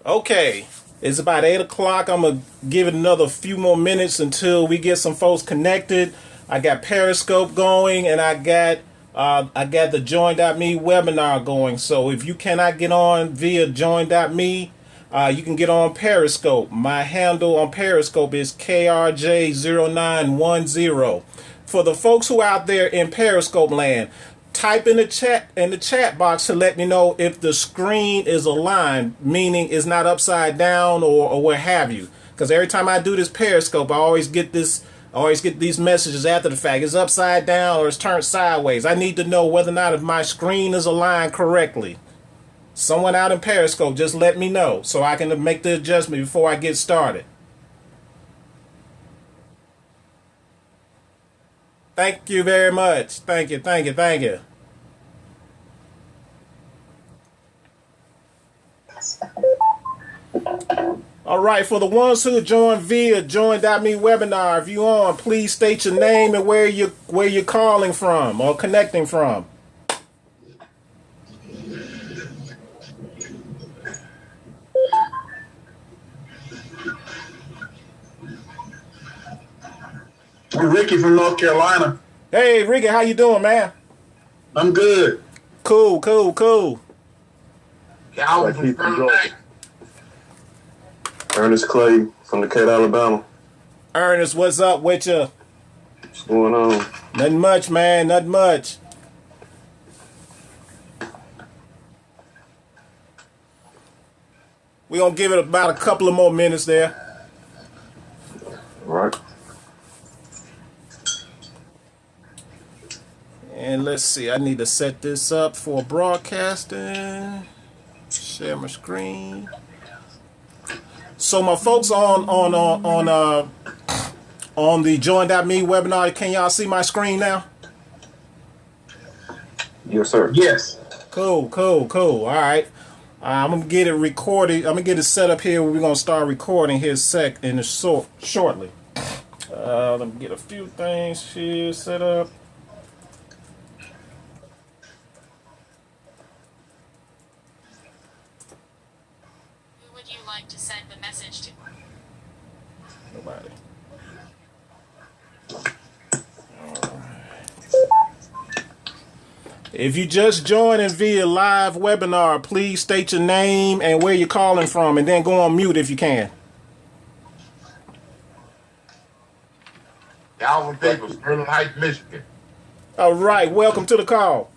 Okay, it's about 8 o'clock. I'm gonna give it another few more minutes until we get some folks connected. I got Periscope going, and I got the Join.me webinar going. So if you cannot get on via Join.me, you can get on Periscope. My handle on Periscope is KRJ0910. For the folks who out there in Periscope land, type in the chat box to let me know if the screen is aligned, meaning it's not upside down or what have you. Because every time I do this Periscope, I always get these messages after the fact. It's upside down or it's turned sideways. I need to know whether or not if my screen is aligned correctly. Someone out in Periscope, just let me know so I can make the adjustment before I get started. Thank you very much. Thank you, thank you, thank you. All right, for the ones who joined via Join.me webinar, if you on, please state your name and where you're calling from or connecting from. I'm Ricky from North Carolina. Hey, Ricky, how you doing, man? I'm good. Cool, cool, cool. Calvin from Georgia. Ernest Clay from Decatur, Alabama. Ernest, what's up with you? What's going on? Nothing much, man. Nothing much. We're going to give it about a couple of more minutes there. All right. And let's see. I need to set this up for broadcasting. Share my screen. So my folks on the Join.me webinar, can y'all see my screen now? Yes, sir. Yes. Cool, cool, cool. All right. I'm gonna get it recorded. I'm gonna get it set up here. We're gonna start recording here shortly. Let me get a few things here set up. Who would you like to send the message to? Nobody. If you just joining via live webinar, please state your name and where you're calling from, and then go on mute if you can. Calvin Peoples, Sterling Heights, Michigan. All right, welcome to the call.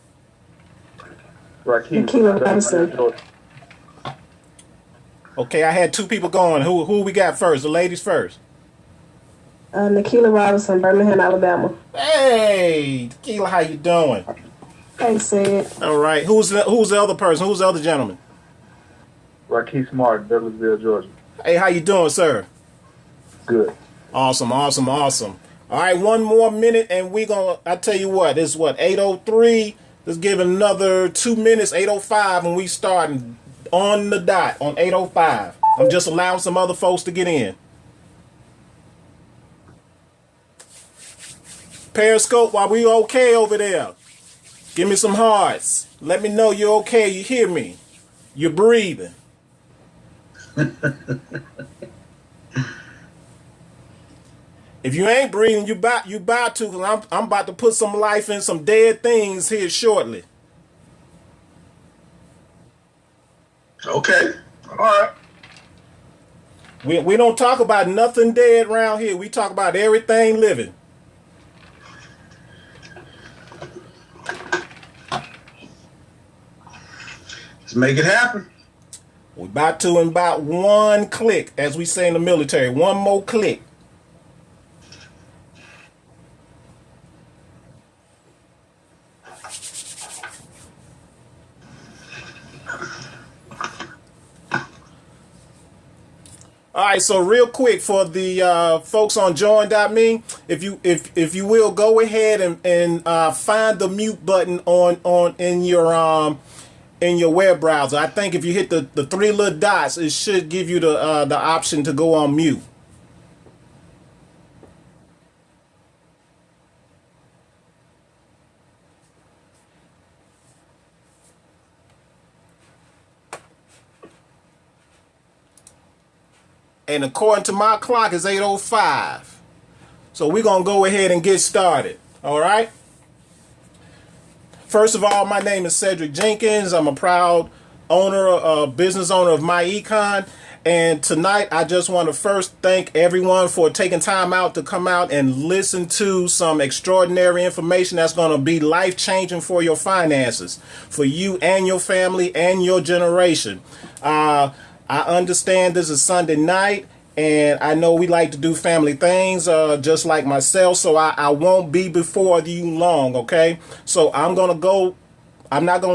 Nikila Robinson. Okay, I had two people going. Who we got first? The ladies first. Nikila Robinson, Birmingham, Alabama. Hey, Tequila, how you doing? Thanks, Sid. All right, who's the other person? Who's the other gentleman? Rakeem Martin, Douglasville, Georgia. Hey, how you doing, sir? Good. Awesome, awesome, awesome. All right, one more minute, and I tell you what, it's 8:03. Let's give another 2 minutes, 8:05, and we starting on the dot on 8:05. I'm just allowing some other folks to get in. Periscope, are we okay over there? Give me some hearts. Let me know you're okay. You hear me. You're breathing. If you ain't breathing, you about to, because I'm about to put some life in some dead things here shortly. Okay. All right. We don't talk about nothing dead around here. We talk about everything living. Let's make it happen. We about to in about one click, as we say in the military. One more click. All right, so real quick for the folks on Join.me, if you will go ahead and find the mute button on in your web browser. I think if you hit the three little dots, it should give you the option to go on mute. and according to my clock, it's 8:05. So we're going to go ahead and get started. All right? First of all, my name is Cedric Jenkins. I'm a proud business owner of MyEcon. And tonight, I just want to first thank everyone for taking time out to come out and listen to some extraordinary information that's going to be life-changing for your finances, for you and your family and your generation. I understand this is Sunday night, and I know we like to do family things just like myself, so I won't be before you long, okay? So I'm not going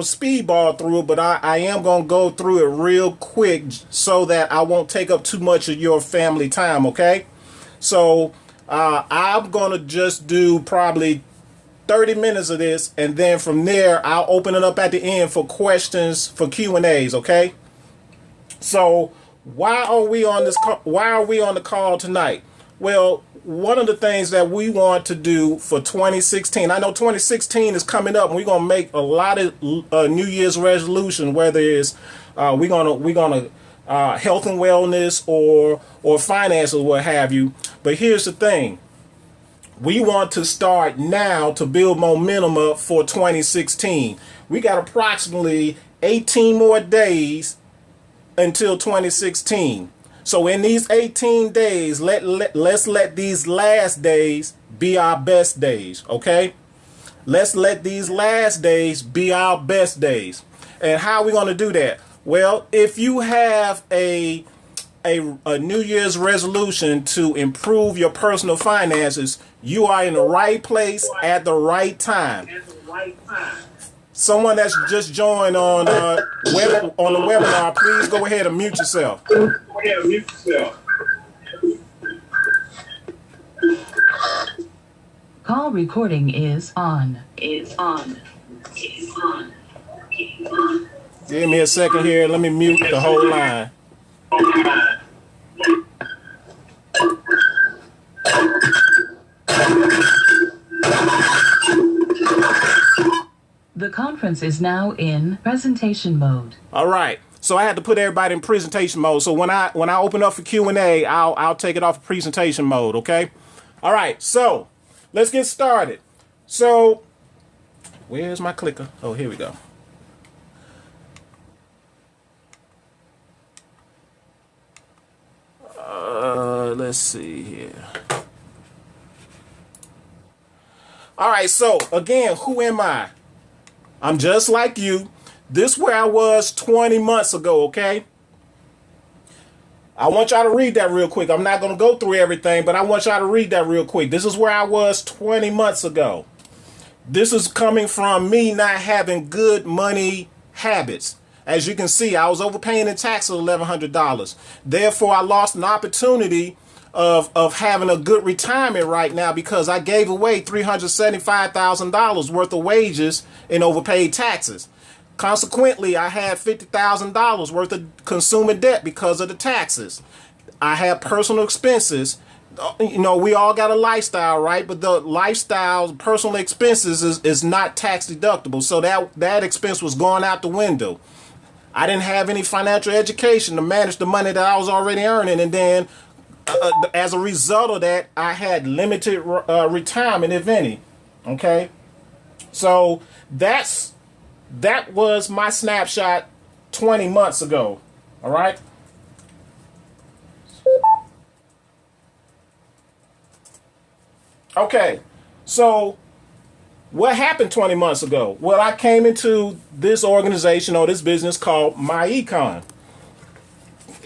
to speedball through it, but I am going to go through it real quick so that I won't take up too much of your family time, okay? So I'm going to just do probably 30 minutes of this, and then from there, I'll open it up at the end for questions, for Q&As, okay? So why are we on the call tonight? Well, one of the things that we want to do for 2016, I know 2016 is coming up, and we're gonna make a lot of New Year's resolution, whether it's we're gonna health and wellness or finances, what have you. But here's the thing: we want to start now to build momentum up for 2016. We got approximately 18 more days until 2016. So in these 18 days, let's let these last days be our best days, okay? Let's let these last days be our best days. And how are we going to do that? Well, if you have a New Year's resolution to improve your personal finances, you are in the right place at the right time. Someone that's just joined on the webinar, please go ahead and mute yourself. Call recording is on. Give me a second here. Let me mute the whole line. The conference is now in presentation mode. All right. So I had to put everybody in presentation mode. So when I open up for Q&A, I'll take it off of presentation mode, okay? All right. So let's get started. So where's my clicker? Oh, here we go. Let's see here. All right. So again, who am I? I'm just like you. This is where I was 20 months ago, okay? I want y'all to read that real quick. I'm not going to go through everything, but I want y'all to read that real quick. This is where I was 20 months ago. This is coming from me not having good money habits. As you can see, I was overpaying in taxes $1,100. Therefore, I lost an opportunity of having a good retirement right now because I gave away $375,000 worth of wages in overpaid taxes. Consequently, I had $50,000 worth of consumer debt because of the taxes. I had personal expenses. You know, we all got a lifestyle, right? But the lifestyle, personal expenses is not tax deductible. So that expense was going out the window. I didn't have any financial education to manage the money that I was already earning. And then as a result of that, I had limited retirement, if any. Okay. So that was my snapshot 20 months ago. All right. Okay. So what happened 20 months ago? Well, I came into this organization or this business called MyEcon.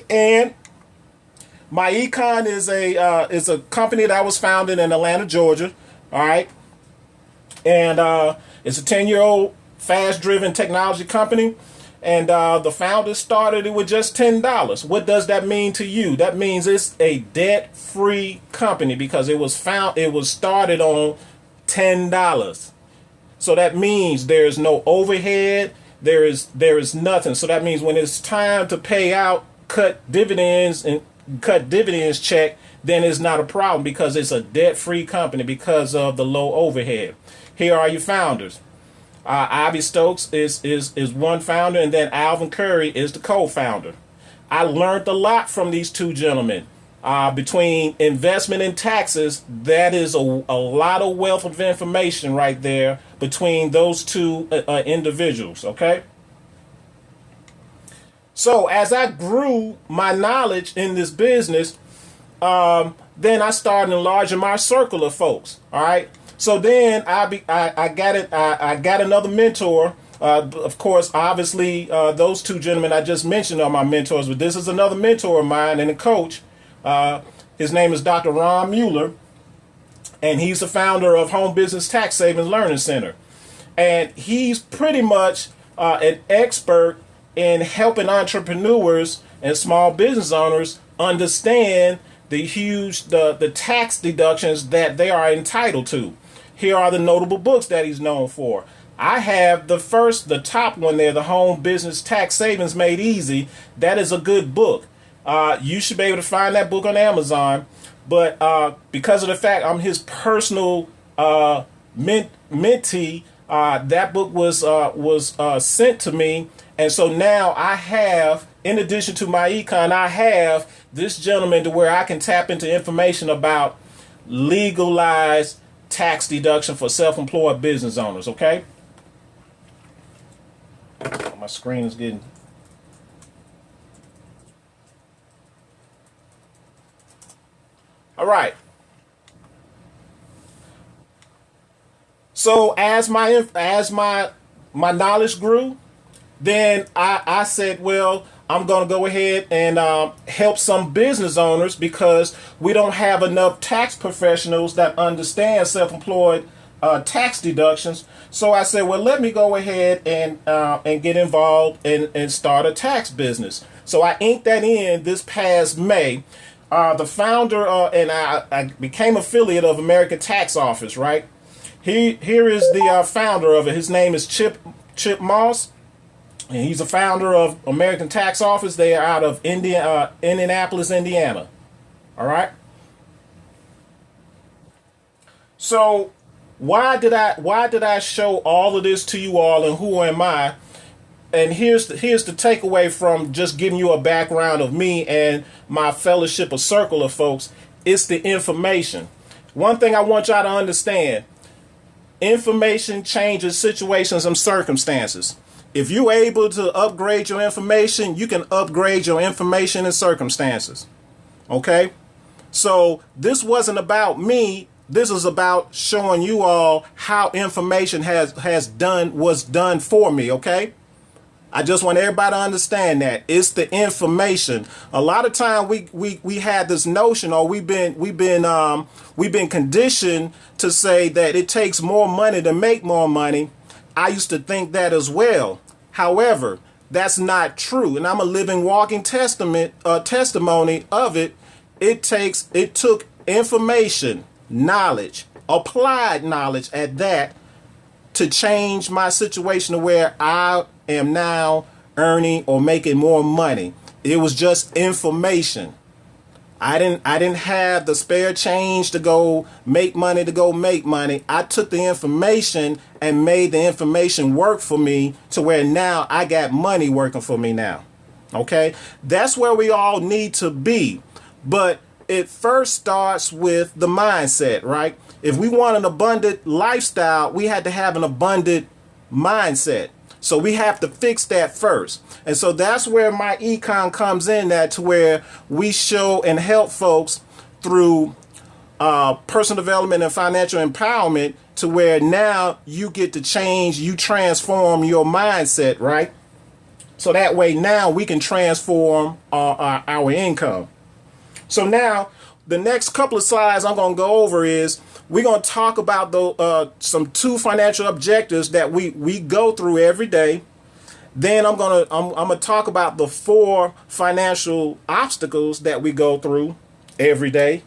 And MyEcon is a company that was founded in Atlanta, Georgia. All right. And it's a 10-year-old fast-driven technology company. And the founders started it with just $10. What does that mean to you? That means it's a debt-free company because it was started on $10. So that means there is no overhead. There is nothing. So that means when it's time to pay out, cut dividends check, then it's not a problem because it's a debt-free company because of the low overhead. Here are your founders. Ivy Stokes is one founder, and then Alvin Curry is the co-founder. I learned a lot from these two gentlemen. between investment and taxes, that is a lot of wealth of information right there between those two individuals, okay? So as I grew my knowledge in this business, then I started enlarging my circle of folks, all right? So then I got another mentor. Of course, obviously, those two gentlemen I just mentioned are my mentors, but this is another mentor of mine and a coach. His name is Dr. Ron Mueller, and he's the founder of Home Business Tax Savings Learning Center. And he's pretty much an expert in helping entrepreneurs and small business owners understand the tax deductions that they are entitled to. Here are the notable books that he's known for. I have the top one there, the Home Business Tax Savings Made Easy. That is a good book. You should be able to find that book on Amazon. But because of the fact I'm his personal mentee, that book was sent to me. And so now I have, in addition to my econ, I have this gentleman to where I can tap into information about legalized tax deduction for self-employed business owners, okay? My screen is getting... All right. So as my knowledge grew, then I said, well, I'm going to go ahead and help some business owners because we don't have enough tax professionals that understand self-employed tax deductions. So I said, well, let me go ahead and get involved and start a tax business. So I inked that in this past May. The founder and I became affiliate of American Tax Office, right? Here is the founder of it. His name is Chip Moss. And he's the founder of American Tax Office. They are out of Indianapolis, Indiana. All right. So why did I show all of this to you all, and who am I? And here's the takeaway from just giving you a background of me and my fellowship, a circle of folks. It's the information. One thing I want y'all to understand: information changes situations and circumstances. If you're able to upgrade your information, you can upgrade your information and circumstances. Okay? So this wasn't about me. This is about showing you all how information was done for me, okay? I just want everybody to understand that. It's the information. A lot of time we had this notion, or we've been conditioned to say that it takes more money to make more money. I used to think that as well. However, that's not true, and I'm a living, walking testimony of it. It took information, knowledge, applied knowledge at that, to change my situation to where I am now earning or making more money. It was just information. I didn't have the spare change to go make money. I took the information and made the information work for me to where now I got money working for me now. Okay? That's where we all need to be. But it first starts with the mindset, right? If we want an abundant lifestyle, we had to have an abundant mindset. So we have to fix that first. And so that's where my econ comes in, that to where we show and help folks through personal development and financial empowerment to where now you get to change, you transform your mindset, right? So that way now we can transform our income. So now the next couple of slides I'm going to go over is we're going to talk about some two financial objectives that we go through every day. Then I'm going to talk about the 4 financial obstacles that we go through every day.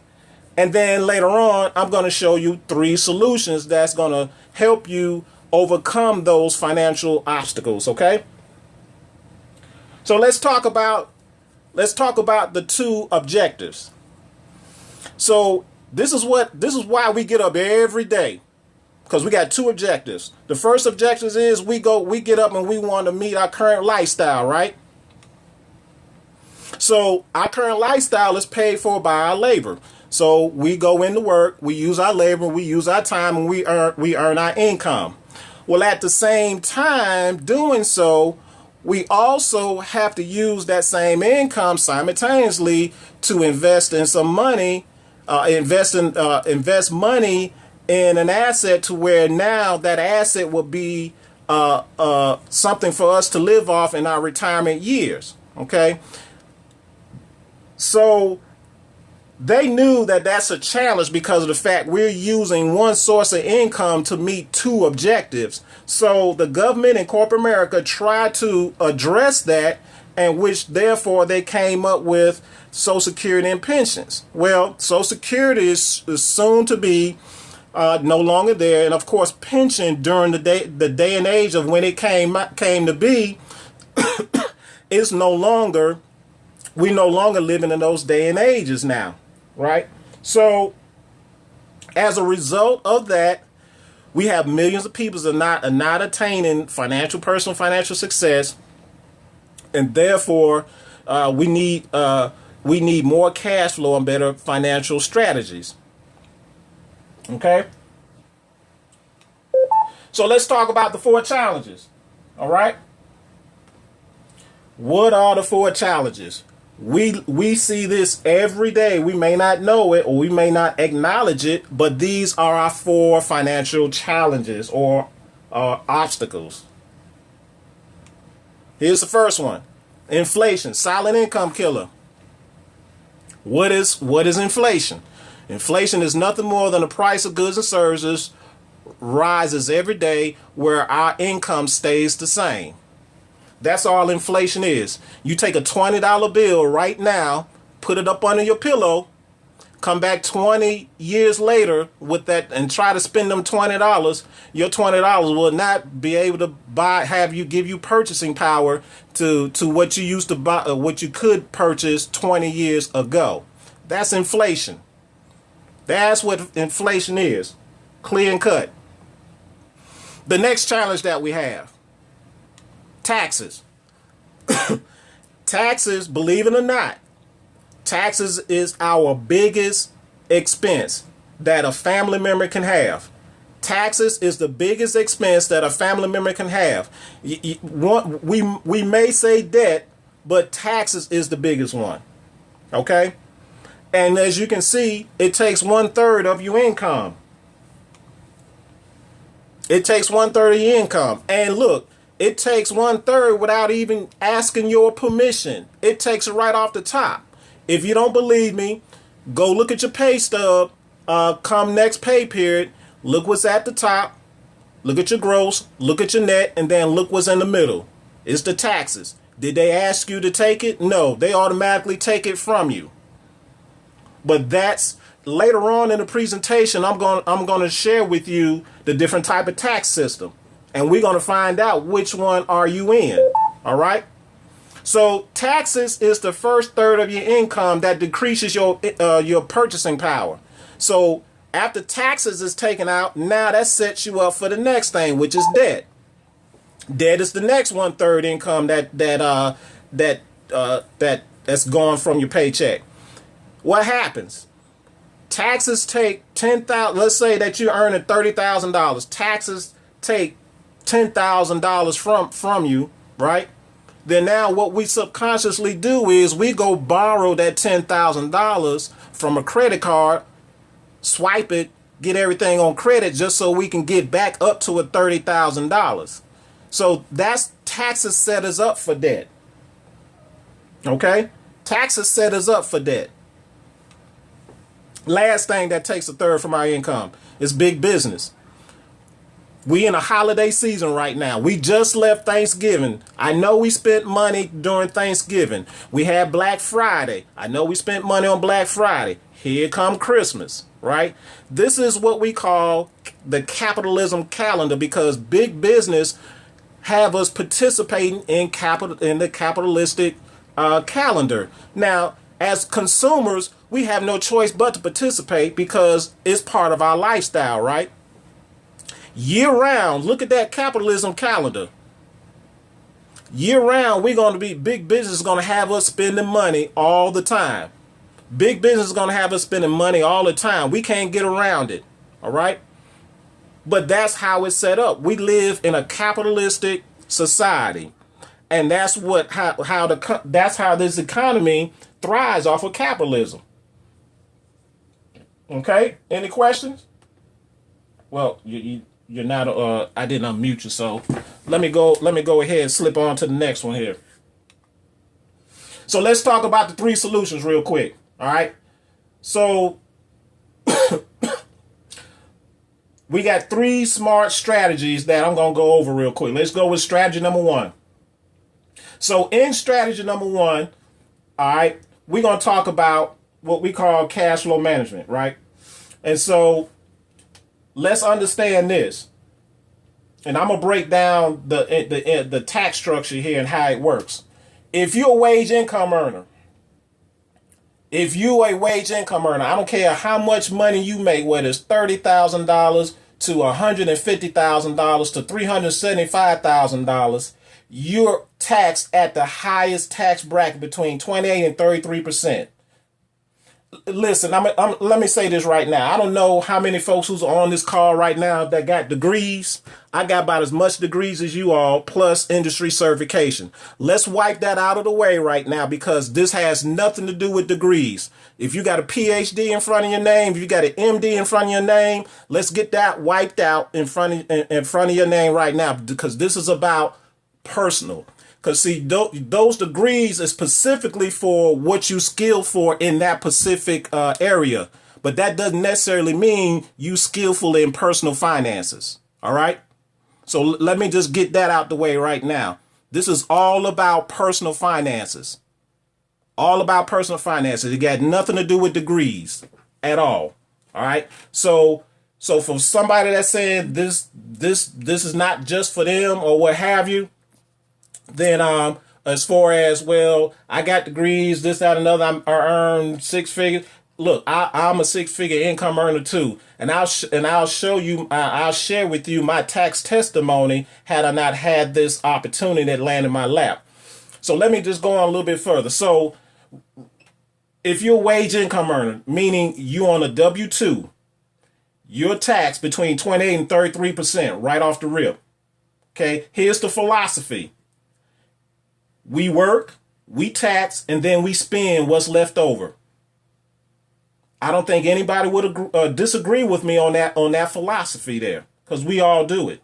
And then later on, I'm going to show you 3 solutions that's going to help you overcome those financial obstacles, okay? So let's talk about the 2 objectives. So this is why we get up every day, because we got 2 objectives. The first objective is we get up and we want to meet our current lifestyle, right? So our current lifestyle is paid for by our labor. So we go into work, we use our labor, we use our time, and we earn our income. Well, at the same time doing so, we also have to use that same income simultaneously to invest in some money, invest money in an asset to where now that asset will be something for us to live off in our retirement years. Okay, so they knew that that's a challenge because of the fact we're using one source of income to meet two objectives. So the government and corporate America tried to address that, and which therefore they came up with Social Security and pensions. Well, Social Security is soon to be no longer there, and of course, pension during the day and age of when it came to be is no longer. We no longer living in those day and ages now. Right? So as a result of that, we have millions of people that are not attaining personal financial success, and therefore we need more cash flow and better financial strategies. Okay? So let's talk about the 4 challenges. All right? What are the 4 challenges? We see this every day. We may not know it or we may not acknowledge it, but these are our 4 financial challenges or obstacles. Here's the first one. Inflation, silent income killer. What is inflation? Inflation is nothing more than the price of goods and services rises every day where our income stays the same. That's all inflation is. You take a $20 bill right now, put it up under your pillow, come back 20 years later with that and try to spend them $20. Your $20 will not be able to give you purchasing power to what you used to buy, what you could purchase 20 years ago. That's inflation. That's what inflation is. Clear and cut. The next challenge that we have. Taxes. Taxes, believe it or not, taxes is our biggest expense that a family member can have. Taxes is the biggest expense that a family member can have. We may say debt, but taxes is the biggest one. Okay? And as you can see, it takes 1/3 of your income. It takes 1/3 of your income. And look, it takes 1/3 without even asking your permission. It takes it right off the top. If you don't believe me, go look at your pay stub. Come next pay period, look what's at the top. Look at your gross, look at your net, and then look what's in the middle. It's the taxes. Did they ask you to take it? No, they automatically take it from you. But that's later on in the presentation. I'm going to share with you the different type of tax system. And we're going to find out which one are you in. All right. So taxes is the first third of your income that decreases your purchasing power. So after taxes is taken out, now that sets you up for the next thing, which is debt. Debt is the next 1/3 income that's gone from your paycheck. What happens? Taxes take $10,000. Let's say that you're earning $30,000. Taxes take $10,000 from you, right? Then now what we subconsciously do is we go borrow that $10,000 from a credit card, swipe it, get everything on credit just so we can get back up to a $30,000. So that's taxes set us up for debt. Okay? Taxes set us up for debt. Last thing that takes 1/3 from our income is big business. We in a holiday season right now. We just left Thanksgiving. I know we spent money during Thanksgiving. We had Black Friday. I know we spent money on Black Friday. Here come Christmas, right? This is what we call the capitalism calendar because big business have us participating in the capitalistic calendar. Now, as consumers, we have no choice but to participate because it's part of our lifestyle, right? Year round, look at that capitalism calendar. Year round, big business is going to have us spending money all the time. Big business is going to have us spending money all the time. We can't get around it. All right. But that's how it's set up. We live in a capitalistic society. And that's that's how this economy thrives off of capitalism. Okay. Any questions? Well, you're not. I didn't unmute you, so let me go ahead and slip on to the next one here. So let's talk about the 3 solutions real quick. All right. So we got 3 smart strategies that I'm gonna go over real quick. Let's go with strategy number 1. So in strategy number 1, all right, we're gonna talk about what we call cash flow management, right? And so let's understand this, and I'm gonna break down the tax structure here and how it works. If you're a wage income earner, I don't care how much money you make, whether it's $30,000 to $150,000 to $375,000, you're taxed at the highest tax bracket between 28 and 33%. Listen, let me say this right now. I don't know how many folks who's on this call right now that got degrees. I got about as much degrees as you all, plus industry certification. Let's wipe that out of the way right now, because this has nothing to do with degrees. If you got a PhD in front of your name, if you got an MD in front of your name, let's get that wiped out in front of your name right now, because this is about personal. Because see, those degrees is specifically for what you skill for in that specific area. But that doesn't necessarily mean you skillful in personal finances. All right. So let me just get that out the way right now. This is all about personal finances. All about personal finances. It got nothing to do with degrees at all. All right. So for somebody that's saying this is not just for them or what have you, then as far as, well, I got degrees, this, that, another, I earn 6 figures. Look, I'm a 6-figure income earner too, and I'll show you. I'll share with you my tax testimony had I not had this opportunity that landed in my lap. So let me just go on a little bit further. So if you're a wage income earner, meaning you on a W-2, you're taxed between 28 and 33% right off the rip. Okay, here's the philosophy. We work, we tax, and then we spend what's left over. I don't think anybody would disagree with me on that philosophy there, because we all do it.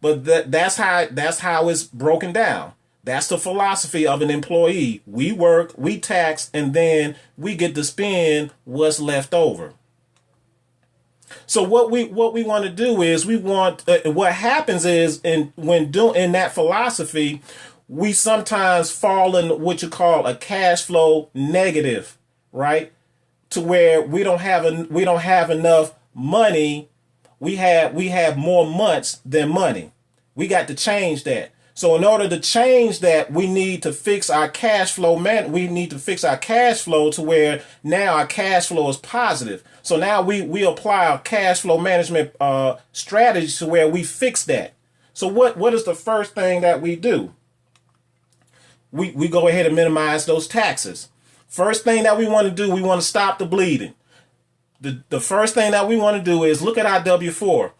But that's how it's broken down. That's the philosophy of an employee. We work, we tax, and then we get to spend what's left over. So what we want to do is what happens is in that philosophy, we sometimes fall in what you call a cash flow negative, right? To where we don't have enough money. We have more months than money. We got to change that. So in order to change that, we need to fix our cash flow. We need to fix our cash flow to where now our cash flow is positive. So now we apply our cash flow management strategy to where we fix that. So what is the first thing that we do? We go ahead and minimize those taxes. First thing that we want to do, we want to stop the bleeding. The first thing that we want to do is look at our W-4.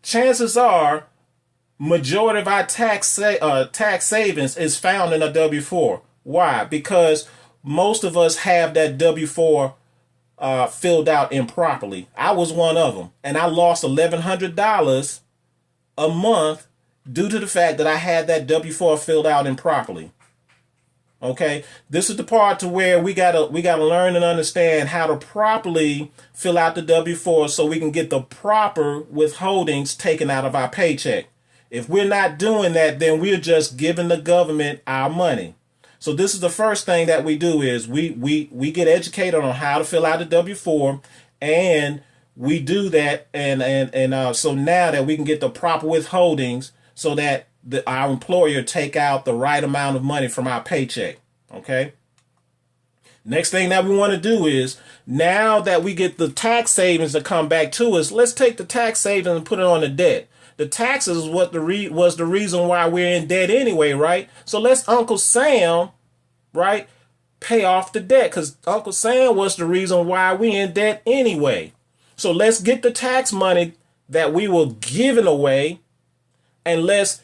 Chances are, majority of our tax savings is found in a W-4. Why? Because most of us have that W-4 filled out improperly. I was one of them, and I lost $1,100 a month due to the fact that I had that W-4 filled out improperly. Okay, this is the part to where we gotta learn and understand how to properly fill out the W-4 so we can get the proper withholdings taken out of our paycheck. If we're not doing that, then we're just giving the government our money. So this is the first thing that we do is we get educated on how to fill out the W-4, and we do that, and so now that we can get the proper withholdings so that our employer take out the right amount of money from our paycheck. Okay. Next thing that we want to do is, now that we get the tax savings to come back to us, let's take the tax savings and put it on the debt. the taxes was the reason why we're in debt anyway, right? So let's Uncle Sam, right, pay off the debt, because Uncle Sam was the reason why we in debt anyway. So let's get the tax money that we were giving away, and let's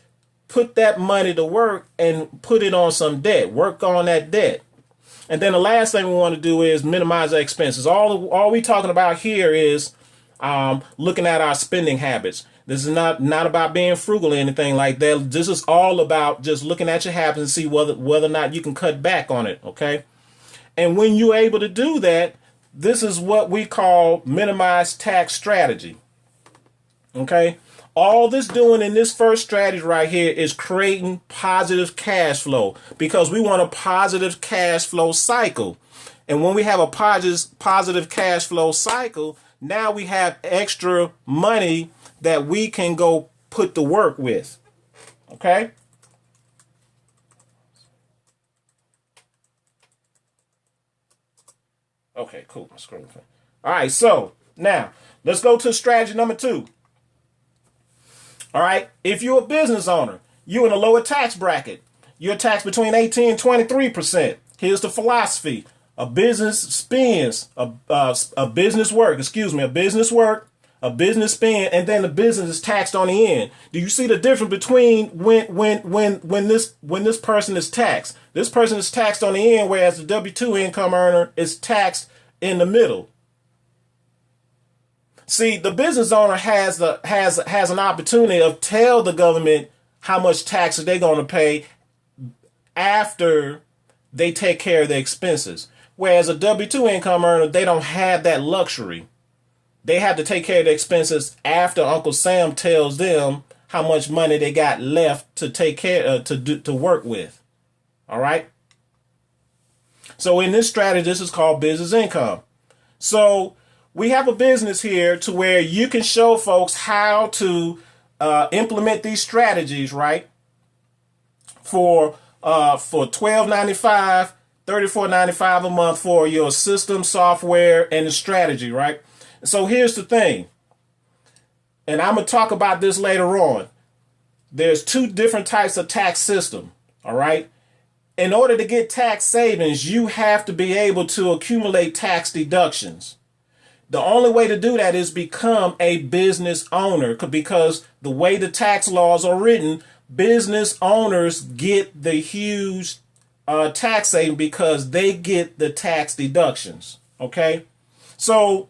put that money to work and put it on some debt. Work on that debt. And then the last thing we want to do is minimize our expenses. All we talking about here is looking at our spending habits. This is not about being frugal or anything like that. This is all about just looking at your habits and see whether or not you can cut back on it. Okay. And when you're able to do that, this is what we call minimized tax strategy. Okay. All this doing in this first strategy right here is creating positive cash flow, because we want a positive cash flow cycle. And when we have a positive cash flow cycle, now we have extra money that we can go put to work with. Okay. Okay, cool. My screen. All right. So now let's go to strategy number 2. All right. If you're a business owner, you're in a lower tax bracket. You're taxed between 18 and 23%. Here's the philosophy. A business spends, a business work, a business spend, and then the business is taxed on the end. Do you see the difference between when this person is taxed? This person is taxed on the end, whereas the W-2 income earner is taxed in the middle. See, the business owner has an opportunity to tell the government how much taxes they're going to pay after they take care of their expenses. Whereas a W-2 income earner, they don't have that luxury. They have to take care of their expenses after Uncle Sam tells them how much money they got left to take care to work with. All right. So in this strategy, this is called business income. So we have a business here to where you can show folks how to implement these strategies, right? For $12.95, $34.95 a month for your system, software, and the strategy, right? So here's the thing, and I'm going to talk about this later on. There's 2 different types of tax system, all right? In order to get tax savings, you have to be able to accumulate tax deductions. The only way to do that is become a business owner, because the way the tax laws are written, business owners get the huge tax saving because they get the tax deductions. Okay. So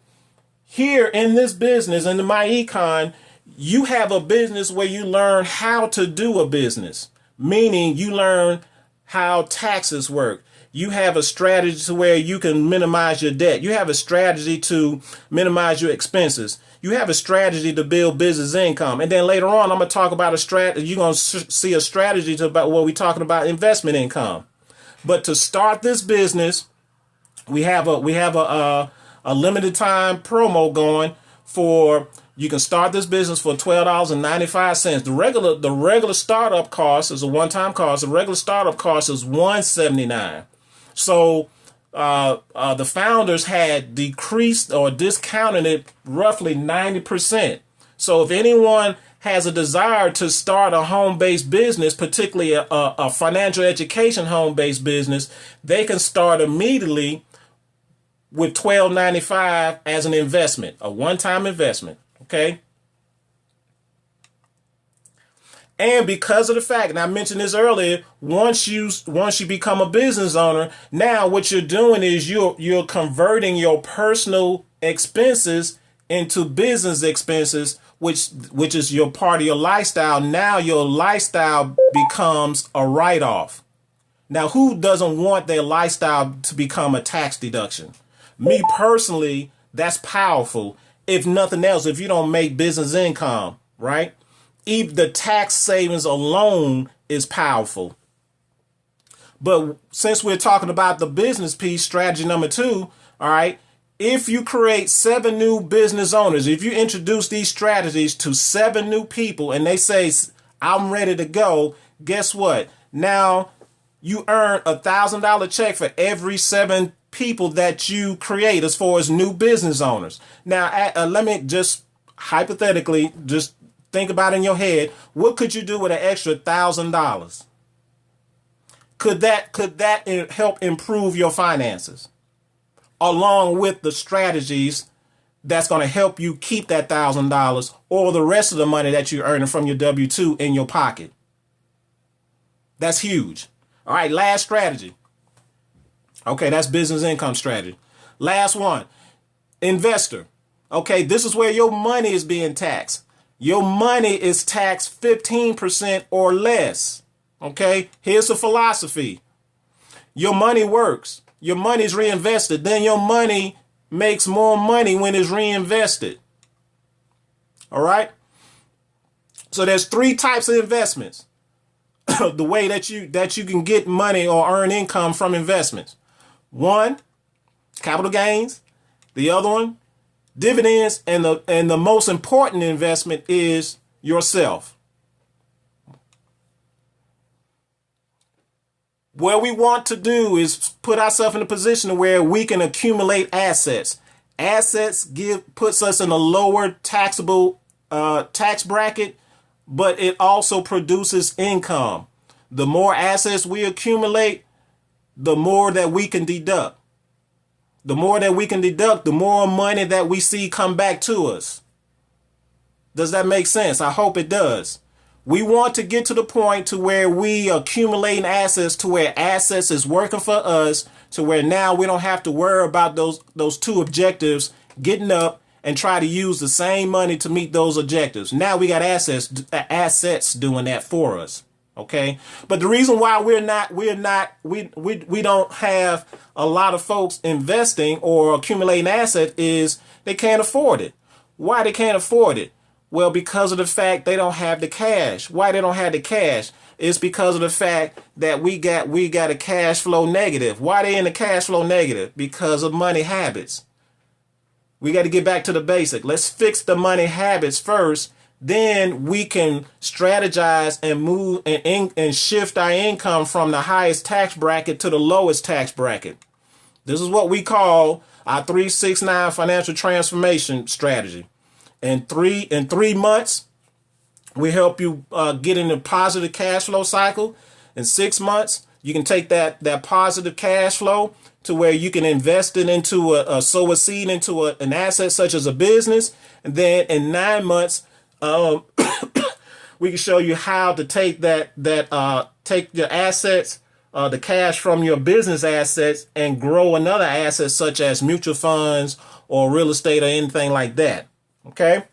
here in this business, in the MyEcon, you have a business where you learn how to do a business, meaning you learn how taxes work. You have a strategy to where you can minimize your debt. You have a strategy to minimize your expenses. You have a strategy to build business income. And then later on, I'm going to talk about a strategy. You're going to see a strategy to about what we're talking about, investment income. But to start this business, we have a limited time promo going for. You can start this business for $12.95. The regular startup cost is a one-time cost. The regular startup cost is $179. So the founders had decreased or discounted it roughly 90%. So if anyone has a desire to start a home-based business, particularly a financial education home-based business, they can start immediately with $12.95 as an investment, a one-time investment. Okay. And because of the fact, and I mentioned this earlier, once you become a business owner, now what you're doing is you're converting your personal expenses into business expenses, which is your part of your lifestyle. Now your lifestyle becomes a write-off. Now, who doesn't want their lifestyle to become a tax deduction? Me personally, that's powerful. If nothing else, if you don't make business income, right? Even the tax savings alone is powerful. But since we're talking about the business piece, strategy number 2, all right, if you create 7 new business owners, if you introduce these strategies to 7 new people and they say, I'm ready to go, guess what? Now you earn $1,000 check for every 7 people that you create as far as new business owners. Now, let me just hypothetically just think about in your head, what could you do with an extra $1,000? Could that help improve your finances along with the strategies that's going to help you keep that $1,000 or the rest of the money that you're earning from your W-2 in your pocket? That's huge. All right, last strategy. Okay, that's business income strategy. Last one, investor. Okay, this is where your money is being taxed. Your money is taxed 15% or less. Okay, here's the philosophy. Your money works. Your money's reinvested. Then your money makes more money when it's reinvested. All right. So there's 3 types of investments. The way that you can get money or earn income from investments. One, capital gains. The other one, dividends. And the most important investment is yourself. What we want to do is put ourselves in a position where we can accumulate assets. Assets puts us in a lower taxable tax bracket, but it also produces income. The more assets we accumulate, the more that we can deduct. The more that we can deduct, the more money that we see come back to us. Does that make sense? I hope it does. We want to get to the point to where we accumulating assets to where assets is working for us, to where now we don't have to worry about those 2 objectives, getting up and try to use the same money to meet those objectives. Now we got assets doing that for us. Okay. But the reason why we don't have a lot of folks investing or accumulating assets is they can't afford it. Why they can't afford it? Well, because of the fact they don't have the cash. Why they don't have the cash? It's because of the fact that we got a cash flow negative. Why they in the cash flow negative? Because of money habits. We got to get back to the basic. Let's fix the money habits first. Then we can strategize and move and shift our income from the highest tax bracket to the lowest tax bracket. This is what we call our 369 financial transformation strategy. In 3 months, we help you get in a positive cash flow cycle. In 6 months, you can take that positive cash flow to where you can invest it into sow a seed into an asset such as a business. And then in 9 months, we can show you how to take take your assets, the cash from your business assets, and grow another asset such as mutual funds or real estate or anything like that. Okay.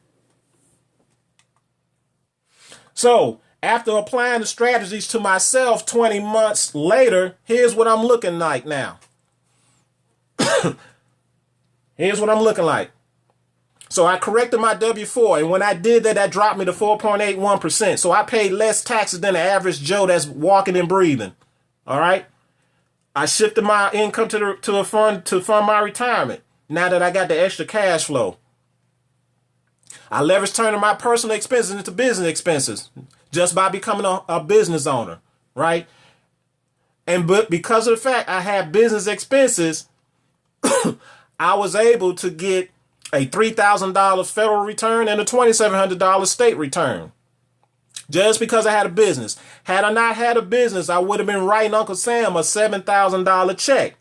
So after applying the strategies to myself 20 months later, here's what I'm looking like now. Here's what I'm looking like. So I corrected my W-4. And when I did that, that dropped me to 4.81%. So I paid less taxes than the average Joe that's walking and breathing. All right. I shifted my income to a fund to fund my retirement. Now that I got the extra cash flow. I leveraged turning my personal expenses into business expenses just by becoming a business owner, right? But because of the fact I had business expenses, I was able to get a $3,000 federal return and a $2,700 state return just because I had a business. Had I not had a business, I would have been writing Uncle Sam a $7,000 check,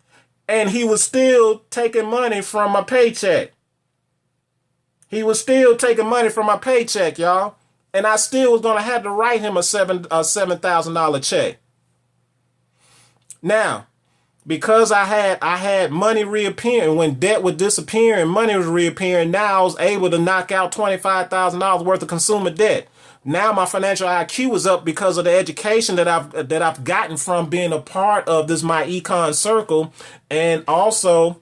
and he was still taking money from my paycheck. He was still taking money from my paycheck, y'all. And I still was going to have to write him a $7,000 check. Now, because I had money reappearing, when debt would disappear and money was reappearing, now I was able to knock out $25,000 worth of consumer debt. Now my financial IQ is up because of the education that I've gotten from being a part of this my econ circle. And also,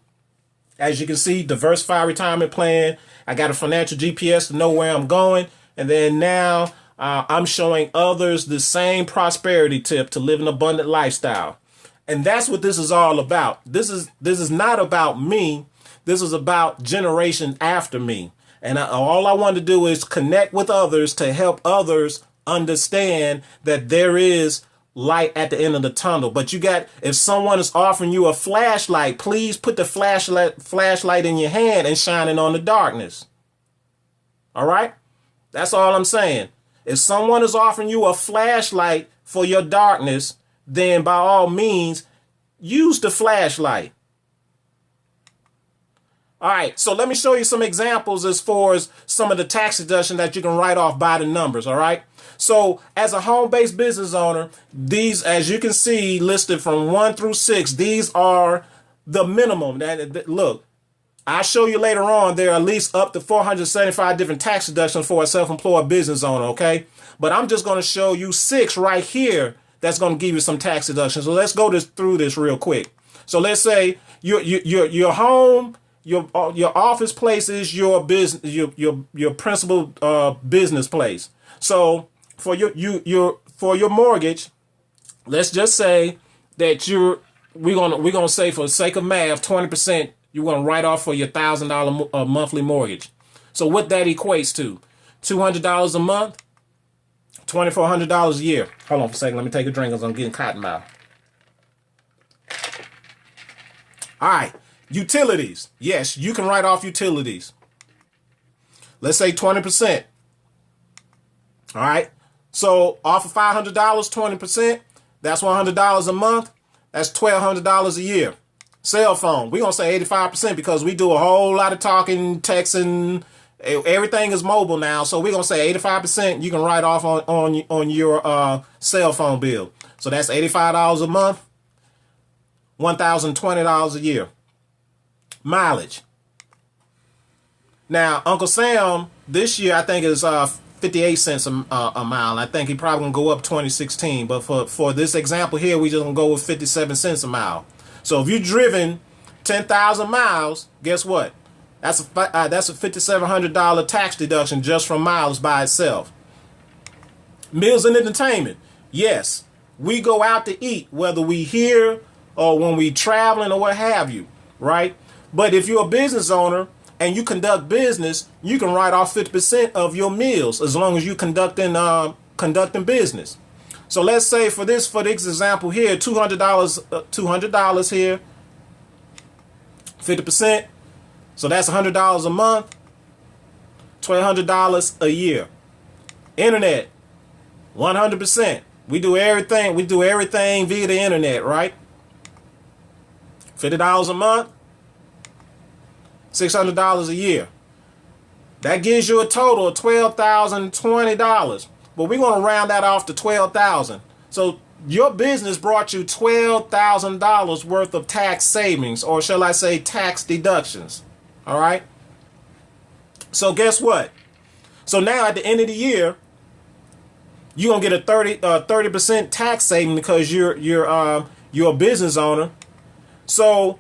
as you can see, diversified retirement plan. I got a financial GPS to know where I'm going. And then now I'm showing others the same prosperity tip to live an abundant lifestyle. And that's what this is all about. This is not about me. This is about generation after me. And all I want to do is connect with others to help others understand that there is light at the end of the tunnel. But if someone is offering you a flashlight, please put the flashlight in your hand and shine it on the darkness. All right. That's all I'm saying. If someone is offering you a flashlight for your darkness, then by all means, use the flashlight. All right, so let me show you some examples as far as some of the tax deduction that you can write off by the numbers, all right? So as a home-based business owner, these, as you can see, listed from 1 through 6, these are the minimum. Look, I'll show you later on, there are at least up to 475 different tax deductions for a self-employed business owner, okay? But I'm just going to show you 6 right here that's going to give you some tax deductions. So let's go through this real quick. So let's say your home, your office place is your business, your principal business place. So for your mortgage, let's just say that we're gonna say, for the sake of math, 20% you're gonna write off for your $1,000 monthly mortgage. So what that equates to, $200 a month, $2,400 a year. Hold on for a second. Let me take a drink because I'm getting cotton mouth. All right. Utilities. Yes, you can write off utilities. Let's say 20%. All right. So off of $500, 20%, that's $100 a month. That's $1,200 a year. Cell phone, we're going to say 85% because we do a whole lot of talking, texting. Everything is mobile now. So we're going to say 85% you can write off on your cell phone bill. So that's $85 a month, $1,020 a year. Mileage. Now, Uncle Sam, this year, I think is 58 cents a mile. I think he probably going to go up 2016. But for this example here, we just going to go with 57 cents a mile. So if you've driven 10,000 miles, guess what? That's a $5,700 tax deduction just from miles by itself. Meals and entertainment. Yes, we go out to eat, whether we here or when we traveling or what have you, right? But if you're a business owner and you conduct business, you can write off 50% of your meals as long as you conducting business. So let's say for this example here, $200 here, 50%. So that's $100 a month, $1,200 a year. Internet, 100%. We do everything via the internet, right? $50 a month, $600 a year. That gives you a total of $12,020. But we're going to round that off to $12,000. So your business brought you $12,000 worth of tax savings, or shall I say tax deductions. All right. So guess what? So now at the end of the year, you're going to get a 30% tax saving because you're a business owner. So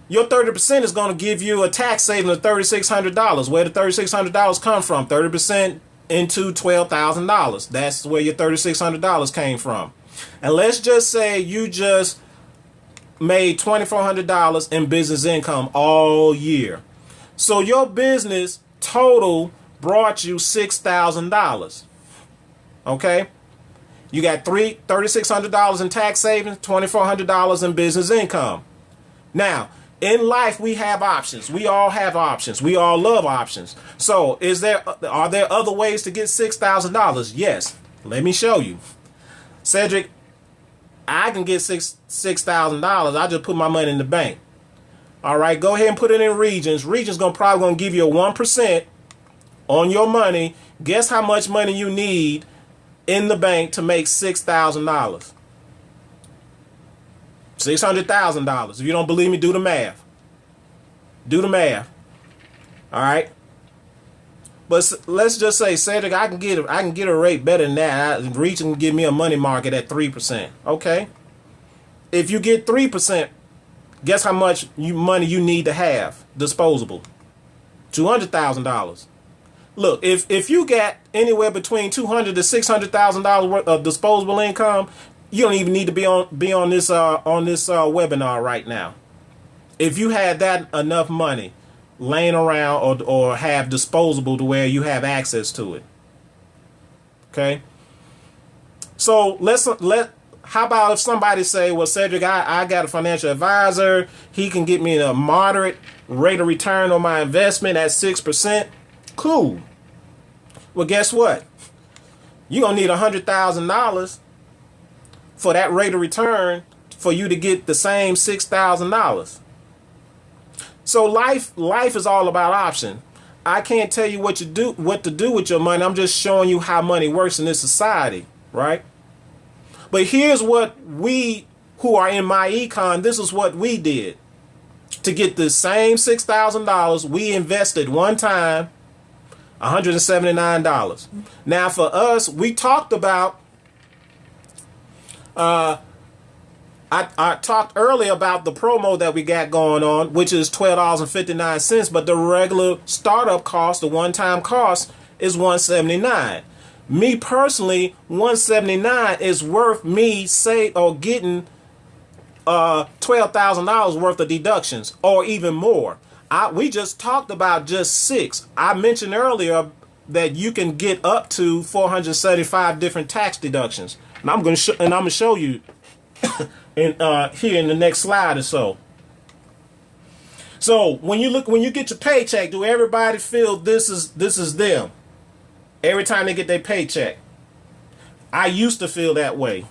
your 30% is going to give you a tax saving of $3,600. Where did $3,600 come from? 30% into $12,000. That's where your $3,600 came from. And let's just say you just made $2,400 in business income all year. So your business total brought you $6,000. Okay? You got $3,600 in tax savings, $2,400 in business income. Now, in life, we have options. We all have options. We all love options. So are there other ways to get $6,000? Yes. Let me show you. Cedric, I can get $6,000. I just put my money in the bank. All right, go ahead and put it in Regions. Regions probably going to give you a 1% on your money. Guess how much money you need in the bank to make $6,000? $600,000. If you don't believe me, do the math. Do the math. All right. But let's just say, Cedric, I can get a rate better than that. Reach and give me a money market at 3%. Okay. If you get 3%, guess how much money you need to have disposable? $200,000. Look, if you got anywhere between $200,000 to $600,000 worth of disposable income, you don't even need to be on this webinar right now. If you had that enough money laying around or have disposable to where you have access to it. Okay. So how about if somebody say, well, Cedric, I got a financial advisor. He can get me a moderate rate of return on my investment at 6%. Cool. Well, guess what? You're going to need $100,000 for that rate of return for you to get the same $6,000. So life is all about option. I can't tell you what to do with your money. I'm just showing you how money works in this society, right? But here's what we who are in my econ, this is what we did. To get the same $6,000, we invested one time $179. Now for us, we talked about I talked earlier about the promo that we got going on, which is $12.59, but the regular startup cost, the one-time cost, is $179. Me personally, $179 is worth me getting $12,000 worth of deductions, or even more. We just talked about just 6. I mentioned earlier that you can get up to 475 different tax deductions, and I'm going to show you here in the next slide or so. So when you get your paycheck, do everybody feel this is them every time they get their paycheck? I used to feel that way,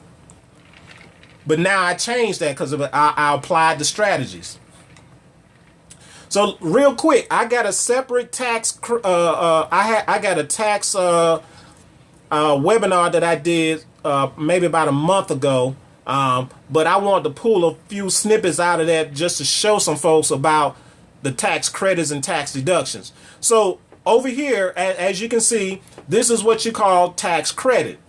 but now I changed that because I applied the strategies. So real quick, I got a separate tax. I got a tax webinar that I did maybe about a month ago. But I want to pull a few snippets out of that just to show some folks about the tax credits and tax deductions. So over here, as you can see, this is what you call tax credit.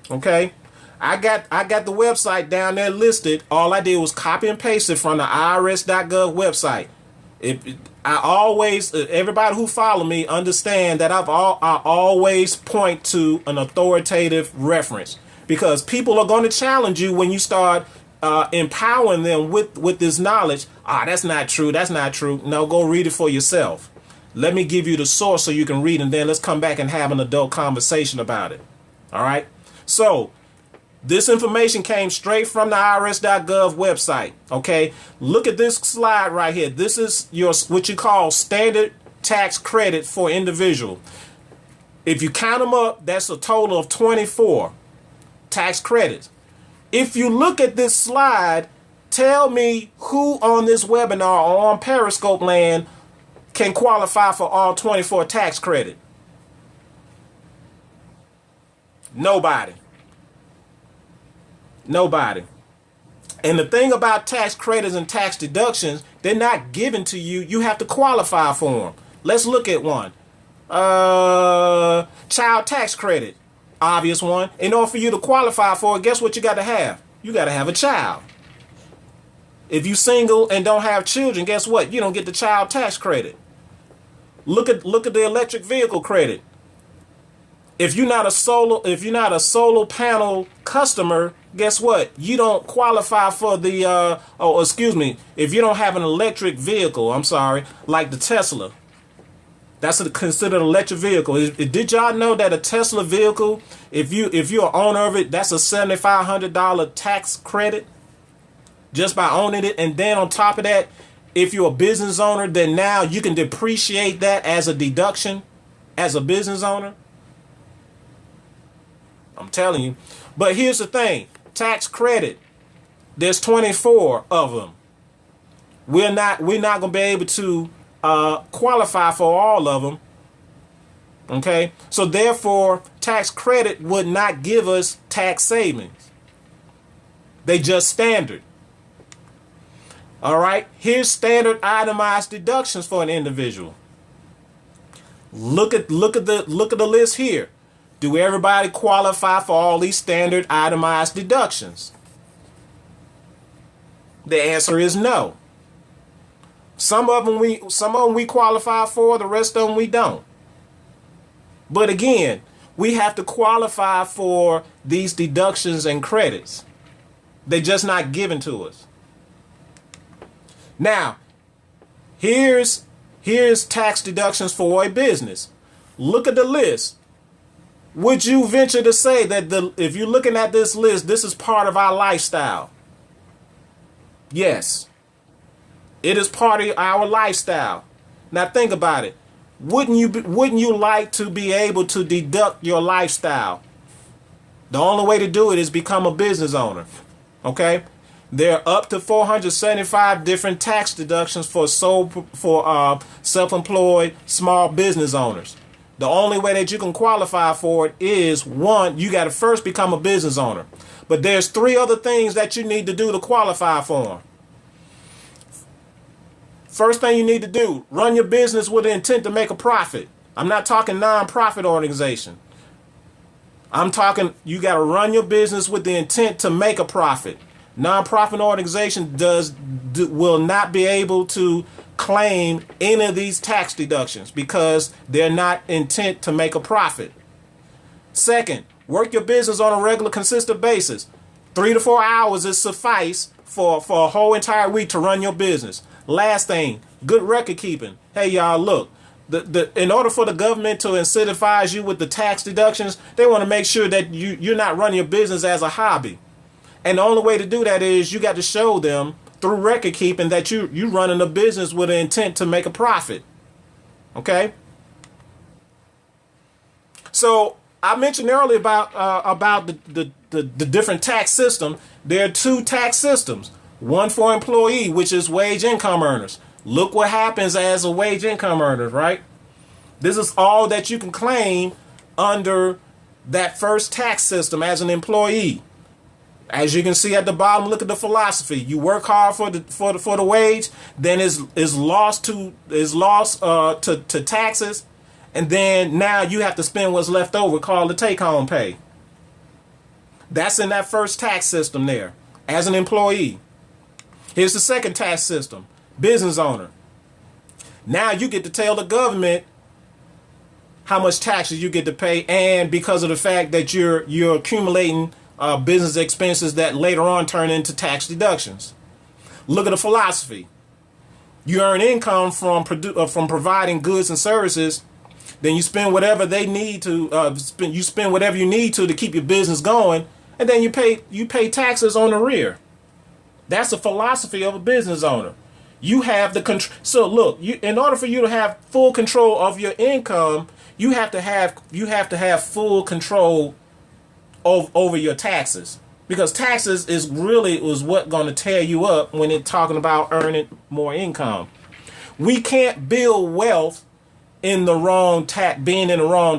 Okay. I got the website down there listed. All I did was copy and paste it from the IRS.gov website. Everybody who follow me understand that I always point to an authoritative reference, because people are going to challenge you when you start empowering them with this knowledge. That's not true. That's not true. No, go read it for yourself. Let me give you the source so you can read, and then let's come back and have an adult conversation about it. All right. So this information came straight from the IRS.gov website. Okay. Look at this slide right here. This is what you call standard tax credit for individual. If you count them up, that's a total of 24 tax credits. If you look at this slide, tell me who on this webinar or on Periscope land can qualify for all 24 tax credit. Nobody. Nobody. And the thing about tax credits and tax deductions, they're not given to you. You have to qualify for them. Let's look at one. Child tax credit. Obvious one. In order for you to qualify for it, guess what you got to have? You got to have a child. If you single and don't have children, guess what? You don't get the child tax credit. Look at the electric vehicle credit. If you're not a solar panel customer, guess what? You don't qualify for the if you don't have an electric vehicle, like the Tesla. That's considered an electric vehicle. Did y'all know that a Tesla vehicle, if you're an owner of it, that's a $7,500 tax credit just by owning it? And then on top of that, if you're a business owner, then now you can depreciate that as a deduction as a business owner. I'm telling you. But here's the thing. Tax credit. There's 24 of them. We're not going to be able to qualify for all of them. Okay? So therefore, tax credit would not give us tax savings. They just standard. All right? Here's standard itemized deductions for an individual. Look at the list here. Do everybody qualify for all these standard itemized deductions? The answer is no. Some of them we qualify for, the rest of them we don't. But again, we have to qualify for these deductions and credits. They're just not given to us. Now, here's tax deductions for a business. Look at the list. Would you venture to say that if you're looking at this list, this is part of our lifestyle? Yes. It is part of our lifestyle. Now think about it. Wouldn't you like to be able to deduct your lifestyle The only way to do it is become a business owner. Okay? There are up to 475 different tax deductions for self-employed small business owners. The only way that you can qualify for it is, one, you got to first become a business owner. But there's 3 other things that you need to do to qualify for them. First thing you need to do, run your business with the intent to make a profit. I'm not talking non-profit organization. I'm talking you got to run your business with the intent to make a profit. Non-profit organization will not be able to claim any of these tax deductions because they're not intent to make a profit. Second, work your business on a regular, consistent basis. 3 to 4 hours is suffice for a whole entire week to run your business. Last thing, good record keeping. Hey, y'all, look. In order for the government to incentivize you with the tax deductions, they want to make sure that you're not running your business as a hobby. And the only way to do that is you got to show them through record keeping that you running a business with an intent to make a profit. Okay? So I mentioned earlier about the different tax system. There are 2 tax systems. One for employee, which is wage income earners. Look what happens as a wage income earner, right? This is all that you can claim under that first tax system as an employee. As you can see at the bottom, look at the philosophy. You work hard for the wage, then is lost to taxes, and then now you have to spend what's left over, called the take-home pay. That's in that first tax system there, as an employee. Here's the second tax system, business owner. Now you get to tell the government how much taxes you get to pay, and because of the fact that you're accumulating business expenses that later on turn into tax deductions. Look at the philosophy. You earn income from providing goods and services, then you spend whatever they need to spend whatever you need to keep your business going, and then you pay taxes on the rear. That's the philosophy of a business owner. You have the control. So look, in order for you to have full control of your income, you have to have full control over your taxes, because taxes is what going to tear you up when it's talking about earning more income. We can't build wealth being in the wrong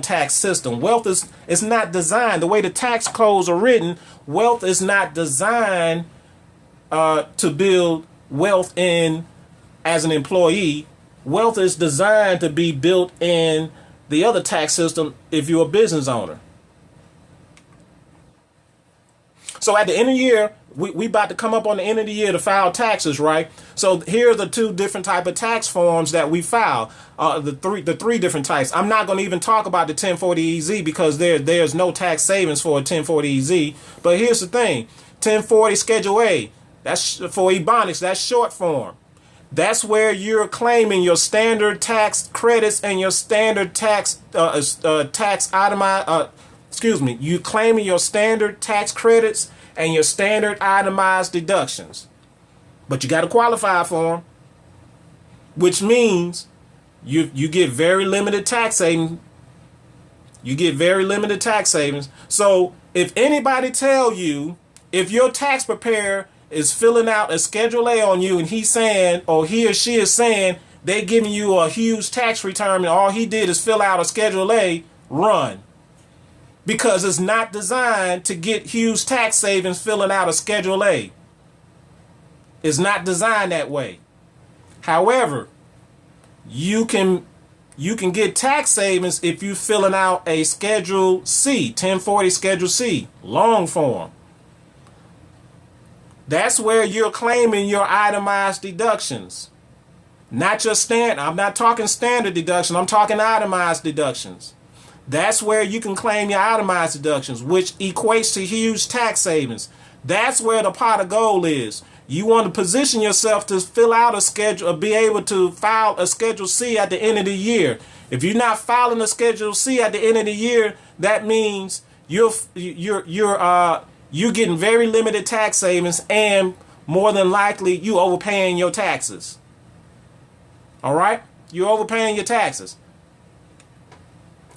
tax system. Wealth is not designed the way the tax codes are written. Wealth is not designed to build wealth in as an employee. Wealth is designed to be built in the other tax system if you're a business owner. So at the end of the year, we about to come up on the end of the year to file taxes, right? So here are the 2 different type of tax forms that we file. The three different types. I'm not going to even talk about the 1040EZ because there's no tax savings for a 1040EZ. But here's the thing: 1040 Schedule A. That's for Ebonics. That's short form. That's where you're claiming your standard tax credits and your standard tax itemized. You claiming your standard tax credits and your standard itemized deductions, but you got to qualify for them, which means you get very limited tax savings. You get very limited tax savings. So if anybody tell you, if your tax preparer is filling out a Schedule A on you and he's saying, or he or she is saying, they're giving you a huge tax return and all he did is fill out a Schedule A, run. Because it's not designed to get huge tax savings filling out a Schedule A. It's not designed that way. However, you can get tax savings if you're filling out a Schedule C, 1040 Schedule C, long form. That's where you're claiming your itemized deductions. Not your standard. I'm not talking standard deduction. I'm talking itemized deductions. That's where you can claim your itemized deductions, which equates to huge tax savings. That's where the pot of gold is. You want to position yourself to fill out a schedule, or be able to file a Schedule C at the end of the year. If you're not filing a Schedule C at the end of the year, that means you're getting very limited tax savings, and more than likely you overpaying your taxes. All right? You're overpaying your taxes.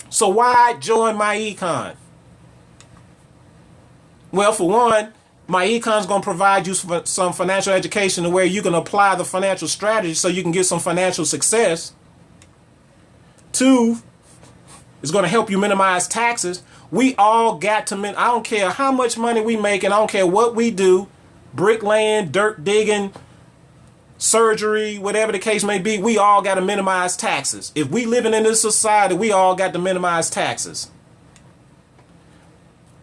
So why join my econ? Well, for one, my econ is going to provide you some financial education to where you can apply the financial strategy so you can get some financial success. Two, it's going to help you minimize taxes. We all got to I don't care how much money we make, and I don't care what we do, bricklaying, dirt digging, surgery, whatever the case may be, we all got to minimize taxes. If we living in this society, we all got to minimize taxes.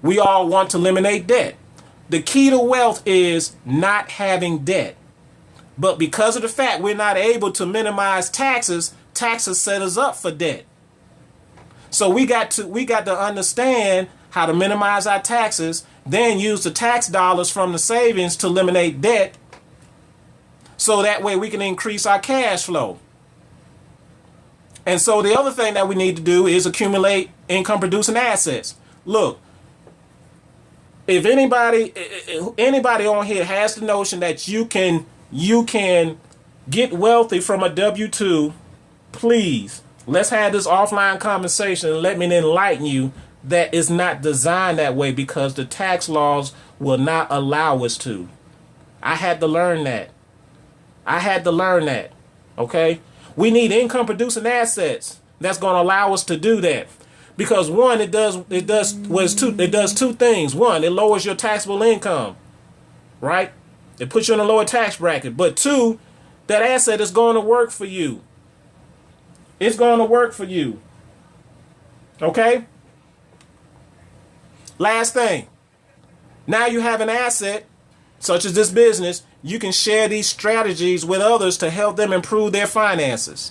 We all want to eliminate debt. The key to wealth is not having debt. But because of the fact we're not able to minimize taxes, taxes set us up for debt. So we got to understand how to minimize our taxes, then use the tax dollars from the savings to eliminate debt. So that way we can increase our cash flow. And so the other thing that we need to do is accumulate income producing assets. Look, if anybody on here has the notion that you can get wealthy from a W-2, please, let's have this offline conversation and let me enlighten you that it's not designed that way because the tax laws will not allow us to. I had to learn that. Okay? We need income producing assets that's going to allow us to do that. Because one, it does two things. One, it lowers your taxable income, right? It puts you in a lower tax bracket. But two, that asset is going to work for you. It's going to work for you. Okay? Last thing. Now you have an asset, such as this business, you can share these strategies with others to help them improve their finances.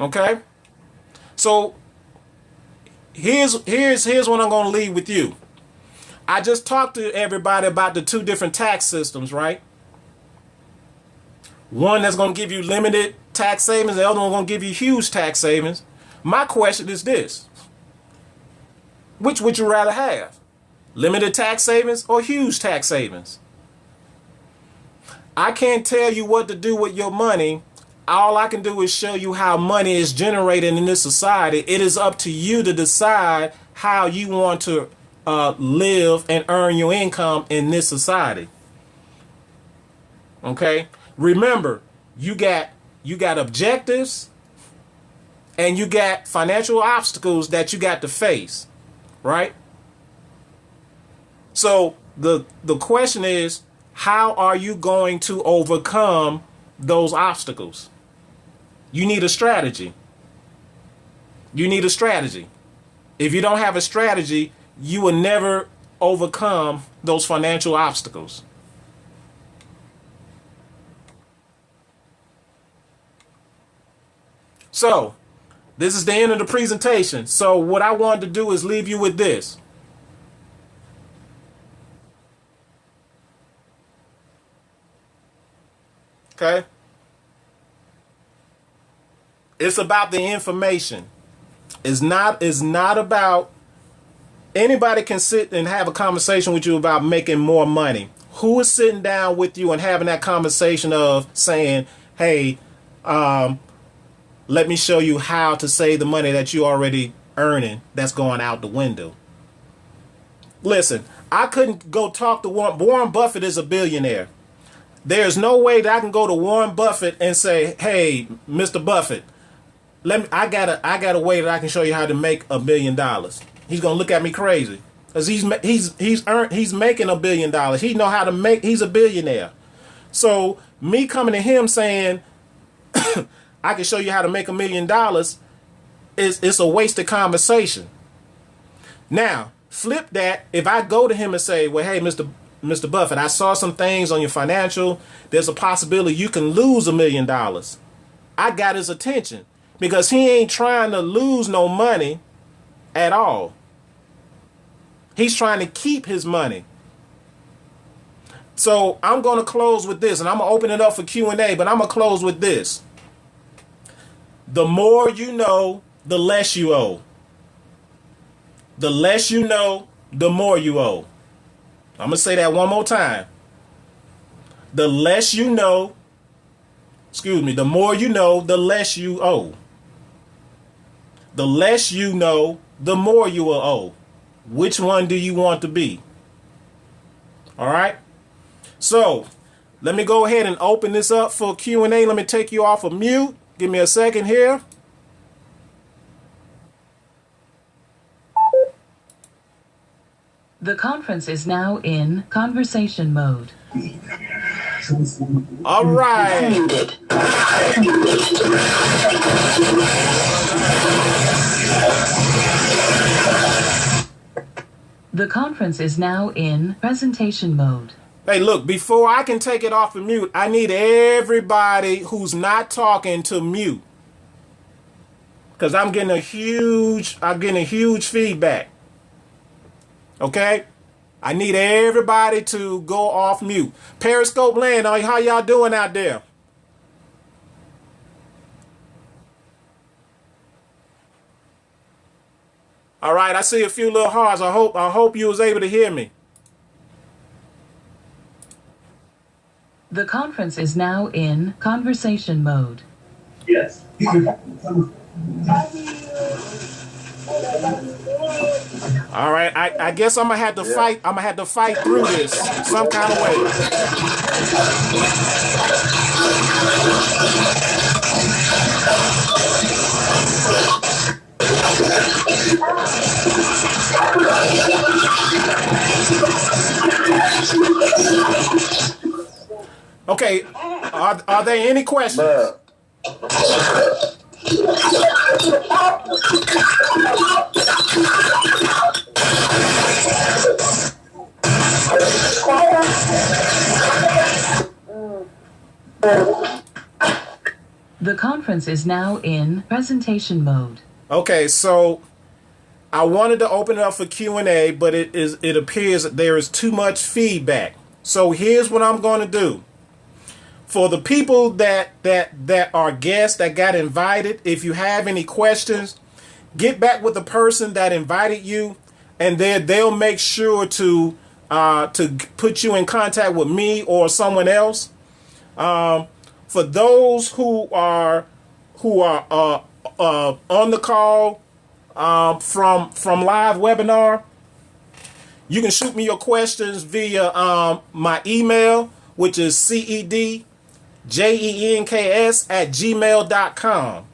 Okay? So here's what I'm going to leave with you. I just talked to everybody about the two different tax systems, right? One that's going to give you limited tax savings, the other one going to give you huge tax savings. My question is this. Which would you rather have? Limited tax savings or huge tax savings? I can't tell you what to do with your money. All I can do is show you how money is generated in this society. It is up to you to decide how you want to live and earn your income in this society. Okay? Remember, you got objectives and you got financial obstacles that you got to face, right? So the question is, how are you going to overcome those obstacles? You need a strategy. You need a strategy. If you don't have a strategy, you will never overcome those financial obstacles. So, this is the end of the presentation. So what I wanted to do is leave you with this. Okay? It's about the information. It's not about anybody can sit and have a conversation with you about making more money. Who is sitting down with you and having that conversation of saying, hey, let me show you how to save the money that you already earning that's going out the window. Listen, I couldn't go talk to Warren Buffett is a billionaire. There's no way that I can go to Warren Buffett and say, hey, Mr. Buffett, I got a way that I can show you how to make $1 billion. He's gonna look at me crazy. Because he's making $1 billion. He know how to make, he's a billionaire. So me coming to him saying I can show you how to make $1 million it's a wasted conversation. Now, flip that. If I go to him and say, well, hey, Mr. Buffett, I saw some things on your financial. There's a possibility you can lose $1 million. I got his attention because he ain't trying to lose no money at all. He's trying to keep his money. So I'm going to close with this, and I'm going to open it up for Q&A, but I'm going to close with this. The more you know, the less you owe. The less you know, the more you owe. I'm going to say that one more time. The less you know, the more you know, the less you owe. The less you know, the more you will owe. Which one do you want to be? All right. So let me go ahead and open this up for Q&A. Let me take you off of mute. Give me a second here. The conference is now in conversation mode. All right. The conference is now in presentation mode. Hey, look, before I can take it off of mute, I need everybody who's not talking to mute. Because I'm getting a huge feedback. Okay? I need everybody to go off mute. Periscope Land, how y'all doing out there? All right, I see a few little hearts. I hope you was able to hear me. The conference is now in conversation mode. Yes. All right, I guess I'm gonna have to fight. I'm gonna have to fight through this some kind of way. Okay, are there any questions? The conference is now in presentation mode. Okay, so I wanted to open it up for Q&A, but it appears that there is too much feedback. So here's what I'm going to do. For the people that are guests that got invited, if you have any questions, get back with the person that invited you, and they'll make sure to put you in contact with me or someone else. For those who are on the call from live webinar, you can shoot me your questions via my email, which is cedjenks@gmail.com.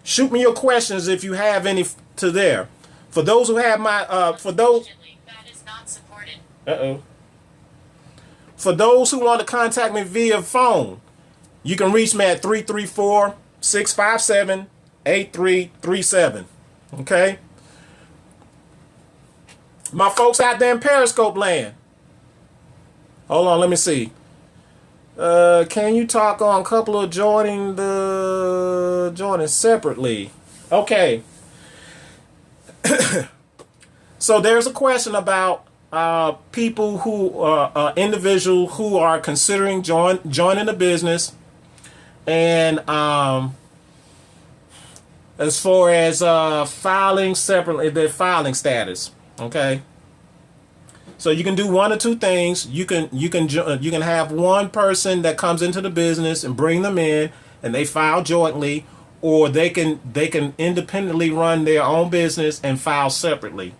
Shoot me your questions if you have any to there. For those who have my for those that is not supported. For those who want to contact me via phone, you can reach me at 334-657-8337. Okay? My folks out there in Periscope Land. Hold on, let me see. Can you talk on a couple of joining separately? Okay. So there's a question about people who individual who are considering joining the business, and as far as filing separately, their filing status. Okay. So you can do one or two things. You can have one person that comes into the business and bring them in, and they file jointly, or they can independently run their own business and file separately.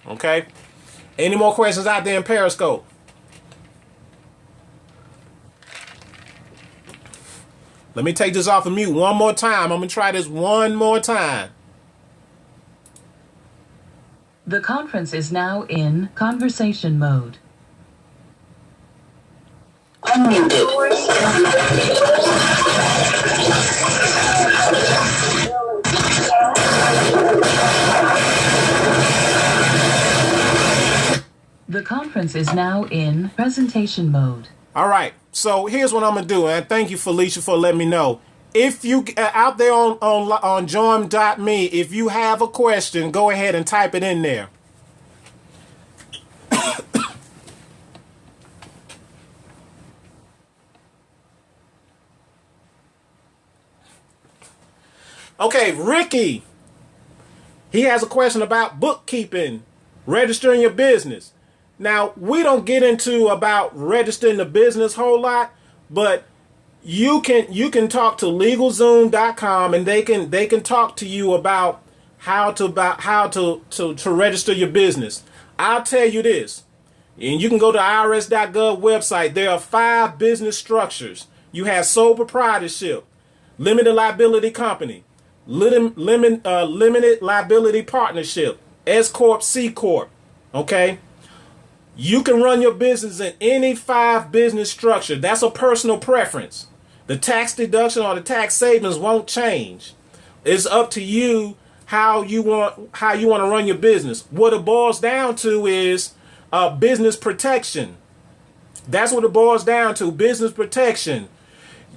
Okay. Any more questions out there in Periscope? Let me take this off of mute one more time. I'm going to try this one more time. The conference is now in conversation mode. The conference is now in presentation mode. All right. So here's what I'm going to do. And thank you, Felicia, for letting me know. If you out there on join.me, if you have a question, go ahead and type it in there. Okay, Ricky. He has a question about bookkeeping, registering your business. Now, we don't get into about registering the business a whole lot, but you can talk to LegalZoom.com, and they can talk to you about how to register your business. I'll tell you this, and you can go to irs.gov website. There are 5 business structures. You have sole proprietorship, limited liability company, limited liability partnership, S corp, C corp. Okay. You can run your business in any 5 business structure. That's a personal preference. The tax deduction or the tax savings won't change. It's up to you how you want to run your business. What it boils down to is business protection. That's what it boils down to, business protection.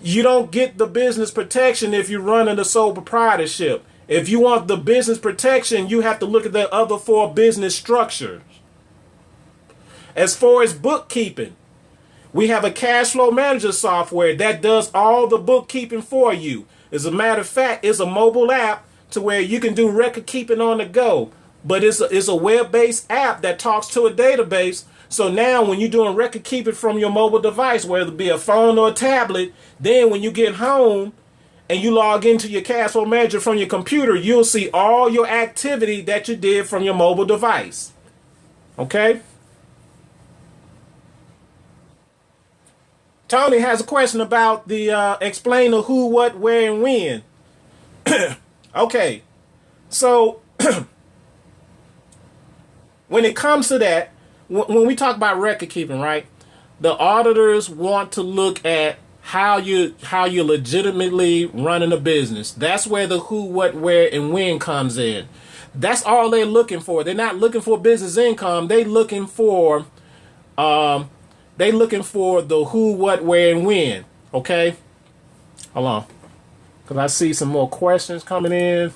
You don't get the business protection if you're running a sole proprietorship. If you want the business protection, you have to look at the other 4 business structures. As far as bookkeeping, we have a cash flow manager software that does all the bookkeeping for you. As a matter of fact, it's a mobile app to where you can do record keeping on the go. But it's a web-based app that talks to a database. So now when you're doing record keeping from your mobile device, whether it be a phone or a tablet, then when you get home and you log into your cash flow manager from your computer, you'll see all your activity that you did from your mobile device. Okay? Tony has a question about the explain the who, what, where, and when. Okay, so when it comes to that, when we talk about record keeping, right? The auditors want to look at how you're legitimately running a business. That's where the who, what, where, and when comes in. That's all they're looking for. They're not looking for business income. They're looking for the who, what, where, and when. Okay? Hold on. Because I see some more questions coming in.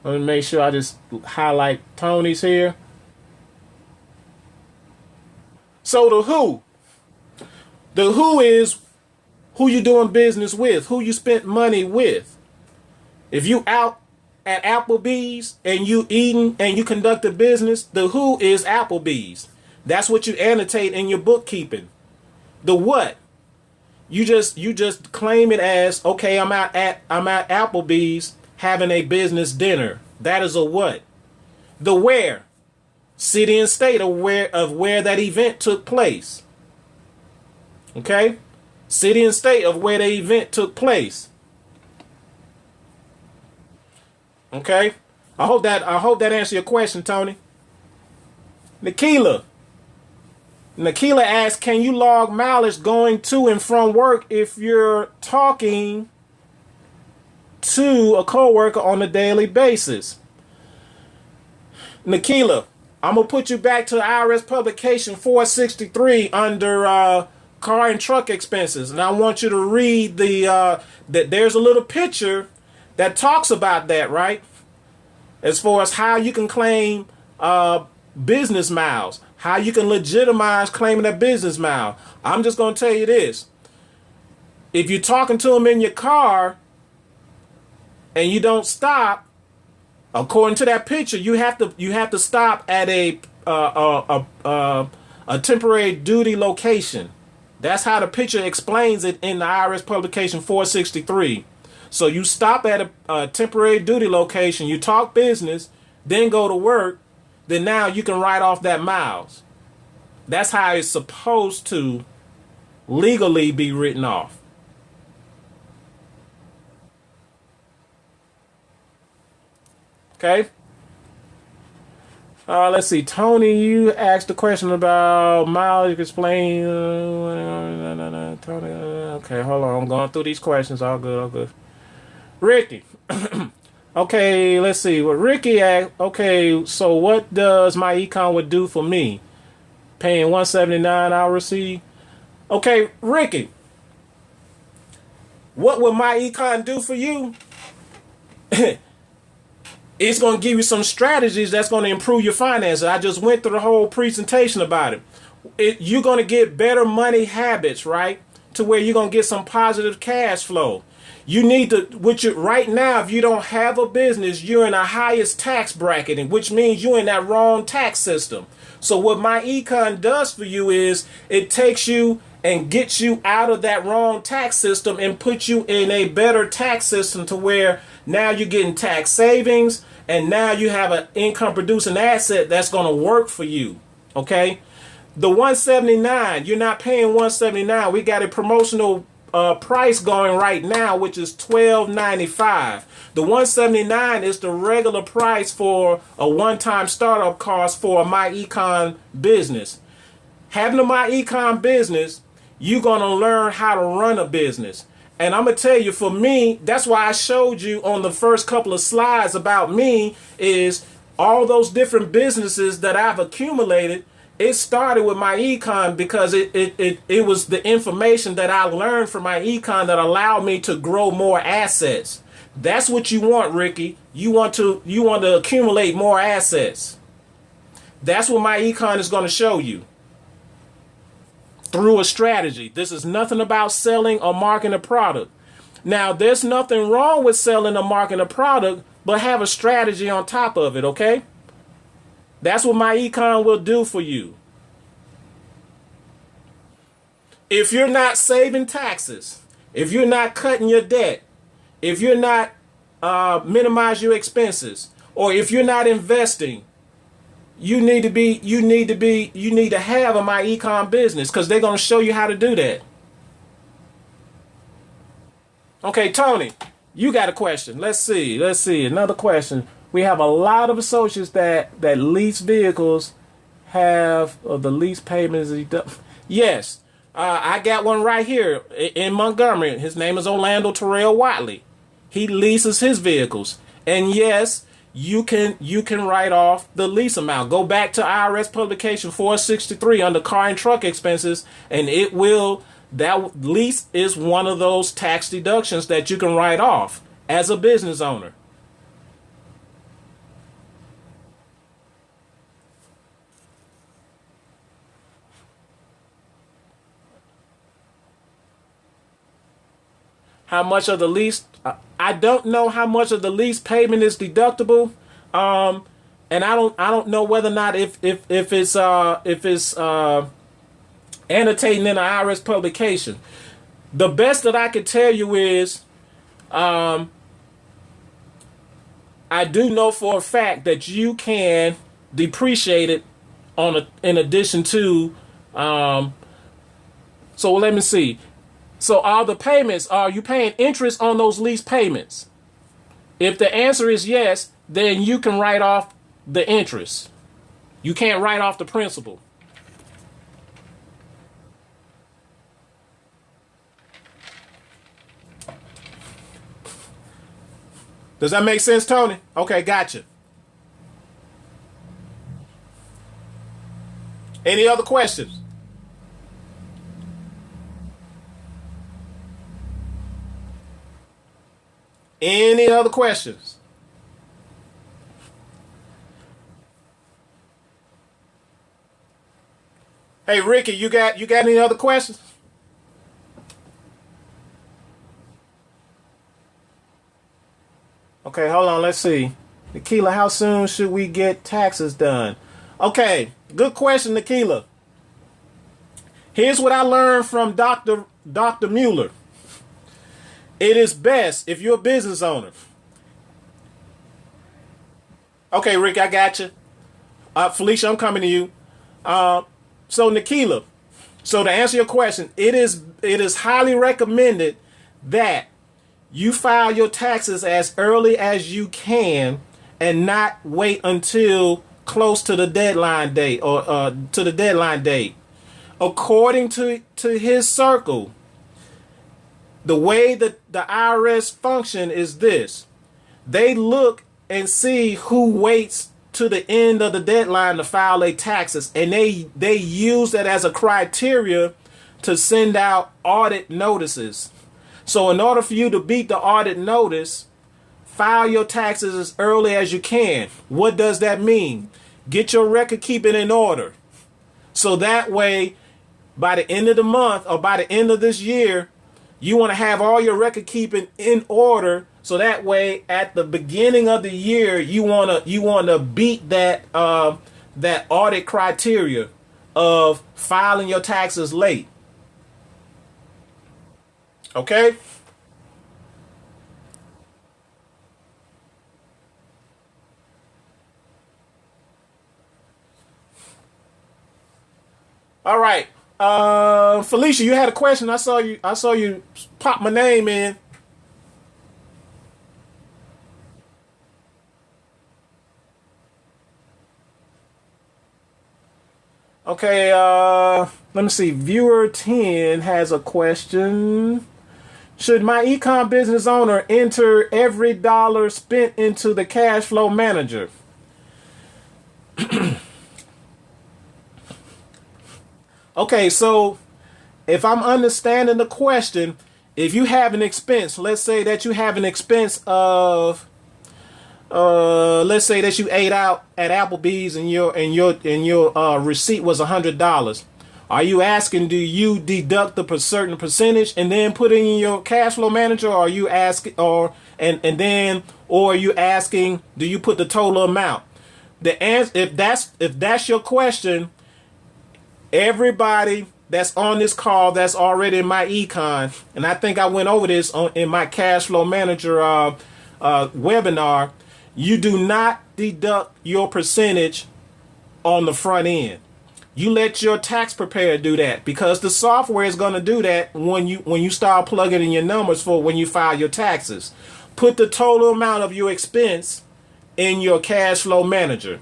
Let me make sure I just highlight Tony's here. So the who. The who is who you doing business with, who you spent money with. If you out at Applebee's and you eating and you conduct a business, the who is Applebee's. That's what you annotate in your bookkeeping. The what? You just claim it as, okay, I'm at Applebee's having a business dinner. That is a what? The where? City and state of where that event took place. Okay? City and state of where the event took place. Okay? I hope that answers your question, Tony. Nikila asks, can you log mileage going to and from work if you're talking to a coworker on a daily basis? Nikila, I'm going to put you back to IRS publication 463 under car and truck expenses. And I want you to read that there's a little picture that talks about that, right? As far as how you can claim business miles, how you can legitimize claiming a business mile. I'm just going to tell you this. If you're talking to them in your car and you don't stop, according to that picture, you have to stop at a temporary duty location. That's how the picture explains it in the IRS publication 463. So you stop at a temporary duty location, you talk business, then go to work, then now you can write off that miles. That's how it's supposed to legally be written off. Okay. Let's see. Tony, you asked a question about mileage. Explain. Tony. Okay, hold on. I'm going through these questions. All good. Ricky. Okay, let's see. Well, Ricky asked, okay, so what does my econ would do for me? Paying $179 I'll receive. Okay, Ricky. What would my econ do for you? It's going to give you some strategies that's going to improve your finances. I just went through the whole presentation about it. You're going to get better money habits, right? To where you're going to get some positive cash flow. You need to, right now, if you don't have a business, you're in the highest tax bracket, which means you're in that wrong tax system. So what my econ does for you is it takes you and gets you out of that wrong tax system and puts you in a better tax system to where now you're getting tax savings and now you have an income producing asset that's going to work for you. Okay. The 179, you're not paying 179. We got a promotional price going right now, which is $12.95. The 179 is the regular price for a one-time startup cost for a MyEcon business. Having a MyEcon business, you're going to learn how to run a business. And I'm going to tell you, for me, that's why I showed you on the first couple of slides about me is all those different businesses that I've accumulated. It started with MyEcon because it was the information that I learned from MyEcon that allowed me to grow more assets. That's what you want, Ricky. You want to accumulate more assets. That's what MyEcon is going to show you through a strategy. This is nothing about selling or marketing a product. Now, there's nothing wrong with selling or marketing a product, but have a strategy on top of it, okay? That's what MyEcon will do for you. If you're not saving taxes, if you're not cutting your debt, if you're not minimizing your expenses, or if you're not investing, you need to have a MyEcon business because they're going to show you how to do that. Okay, Tony, you got a question. Let's see. Another question. We have a lot of associates that lease vehicles have the lease payments. Yes, I got one right here in Montgomery. His name is Orlando Terrell Watley. He leases his vehicles, and yes, you can write off the lease amount. Go back to IRS publication 463 under car and truck expenses, and it will. That lease is one of those tax deductions that you can write off as a business owner. How much of the lease? I don't know how much of the lease payment is deductible, and I don't know whether or not if it's annotating in an IRS publication. The best that I can tell you is, I do know for a fact that you can depreciate it in addition to. So let me see. So all the payments, are you paying interest on those lease payments? If the answer is yes, then you can write off the interest. You can't write off the principal. Does that make sense, Tony? Okay, gotcha. Any other questions? Any other questions? Hey, Ricky, you got any other questions? Okay, hold on. Let's see. Nikila, how soon should we get taxes done? Okay, good question, Nikila. Here's what I learned from Dr. Mueller. It is best if you're a business owner. Okay, Rick, I got you. Felicia, I'm coming to you. So Nikila, so to answer your question, it is highly recommended that you file your taxes as early as you can and not wait until close to the deadline date or to the deadline date. According to his circle, the way that the IRS function is this. They look and see who waits to the end of the deadline to file their taxes, and they use that as a criteria to send out audit notices. So in order for you to beat the audit notice, file your taxes as early as you can. What does that mean? Get your record keeping in order. So that way, by the end of the month or by the end of this year, You want to have all your record keeping in order, so that way at the beginning of the year you wanna beat that that audit criteria of filing your taxes late. Okay? All right. Felicia, you had a question. I saw you pop my name in. Okay, let me see. Viewer 10 has a question. Should my ecom business owner enter every dollar spent into the cash flow manager? Okay, so if I'm understanding the question, if you have an expense, let's say that you have an expense of, let's say that you ate out at Applebee's and your receipt was $100. Are you asking, do you deduct the certain percentage and then put it in your cash flow manager, or are you asking, or are you asking, do you put the total amount? The answer, if that's your question, everybody that's on this call that's already in my econ, and I think I went over this in my cash flow manager webinar, you do not deduct your percentage on the front end. You let your tax preparer do that, because the software is going to do that when you start plugging in your numbers for when you file your taxes. Put the total amount of your expense in your cash flow manager,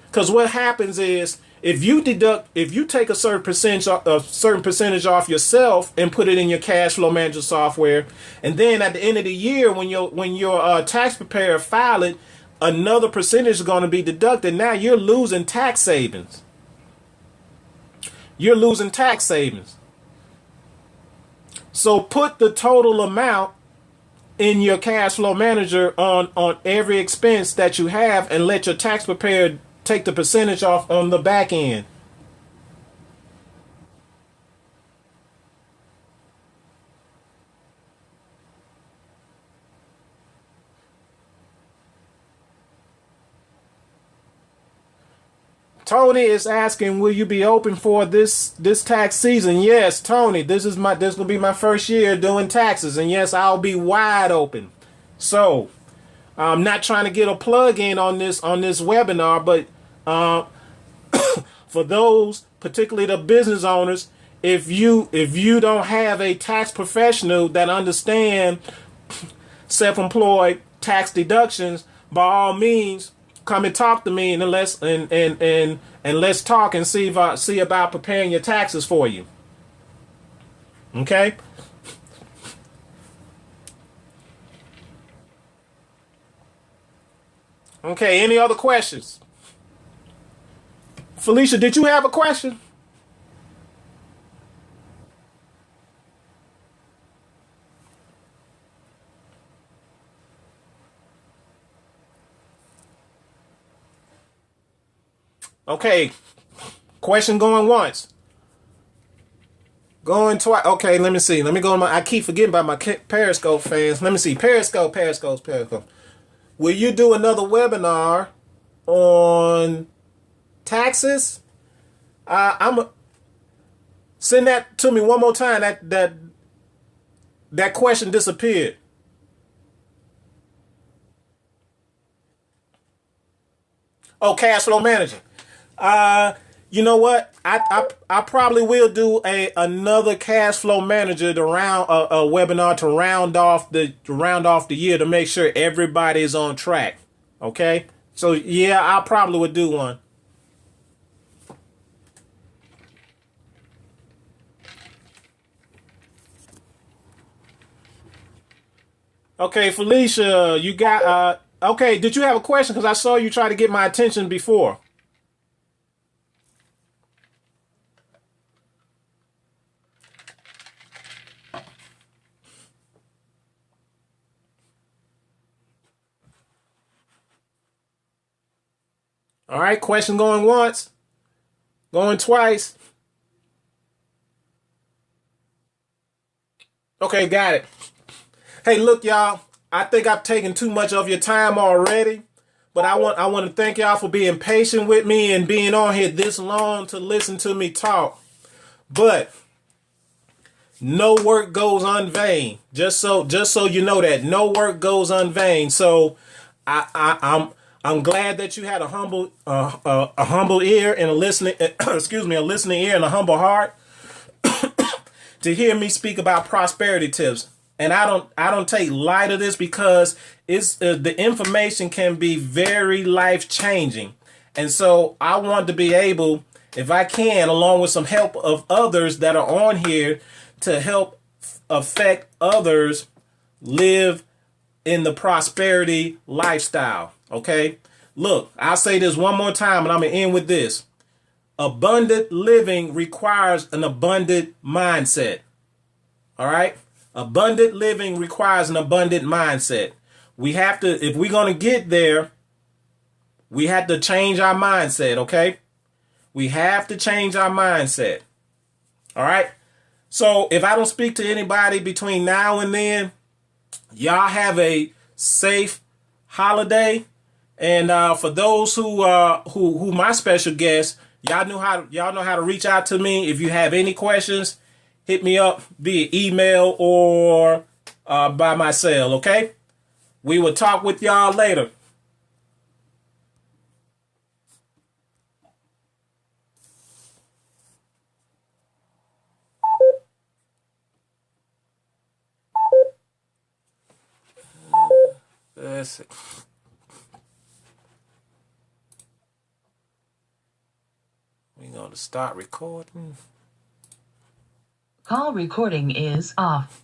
because what happens is, if you take a certain percentage off yourself and put it in your cash flow manager software, and then at the end of the year when your tax preparer file it, another percentage is going to be deducted. Now you're losing tax savings. You're losing tax savings. So put the total amount in your cash flow manager on every expense that you have, and let your tax preparer take the percentage off on the back end. Tony is asking, will you be open for this tax season? Yes, Tony, this will be my first year doing taxes, and yes, I'll be wide open. So I'm not trying to get a plug in on this webinar, but for those, particularly the business owners, if you don't have a tax professional that understand self-employed tax deductions, by all means, come and talk to me, and let's talk and see about preparing your taxes for you. Okay? Okay, any other questions? Felicia, did you have a question? Okay, question going once. Going twice. Okay, let me see. Let me go on I keep forgetting about my Periscope fans. Let me see. Periscope. Will you do another webinar on taxes? Send that to me one more time. That question disappeared. Oh, cash flow manager. You know what? I probably will do another cash flow manager to a webinar to round off the year, to make sure everybody is on track. Okay, so yeah, I probably would do one. Okay, Felicia, you got okay. Did you have a question? Because I saw you try to get my attention before. All right, question going once, going twice. Okay, got it. Hey, look, y'all. I think I've taken too much of your time already, but I want to thank y'all for being patient with me and being on here this long to listen to me talk. But no work goes unvain. Just so you know that no work goes unvain. So I'm glad that you had a humble ear and a listening a listening ear and a humble heart to hear me speak about prosperity tips. And I don't take light of this because it's the information can be very life changing. And so I want to be able, if I can, along with some help of others that are on here, to help affect others live in the prosperity lifestyle. Okay. Look, I'll say this one more time and I'm going to end with this. Abundant living requires an abundant mindset. All right. Abundant living requires an abundant mindset. We have to, if we're going to get there, we have to change our mindset. Okay. We have to change our mindset. All right. So if I don't speak to anybody between now and then, y'all have a safe holiday. And for those who my special guests, y'all know how to reach out to me. If you have any questions, hit me up via email or by my cell. Okay, we will talk with y'all later. That's it. We're going to start recording. Call recording is off.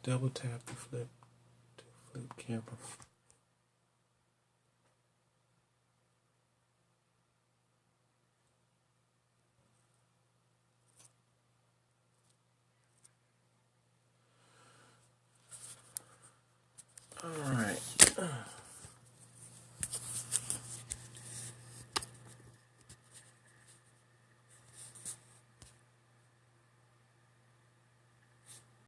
Double tap to flip camera. All right.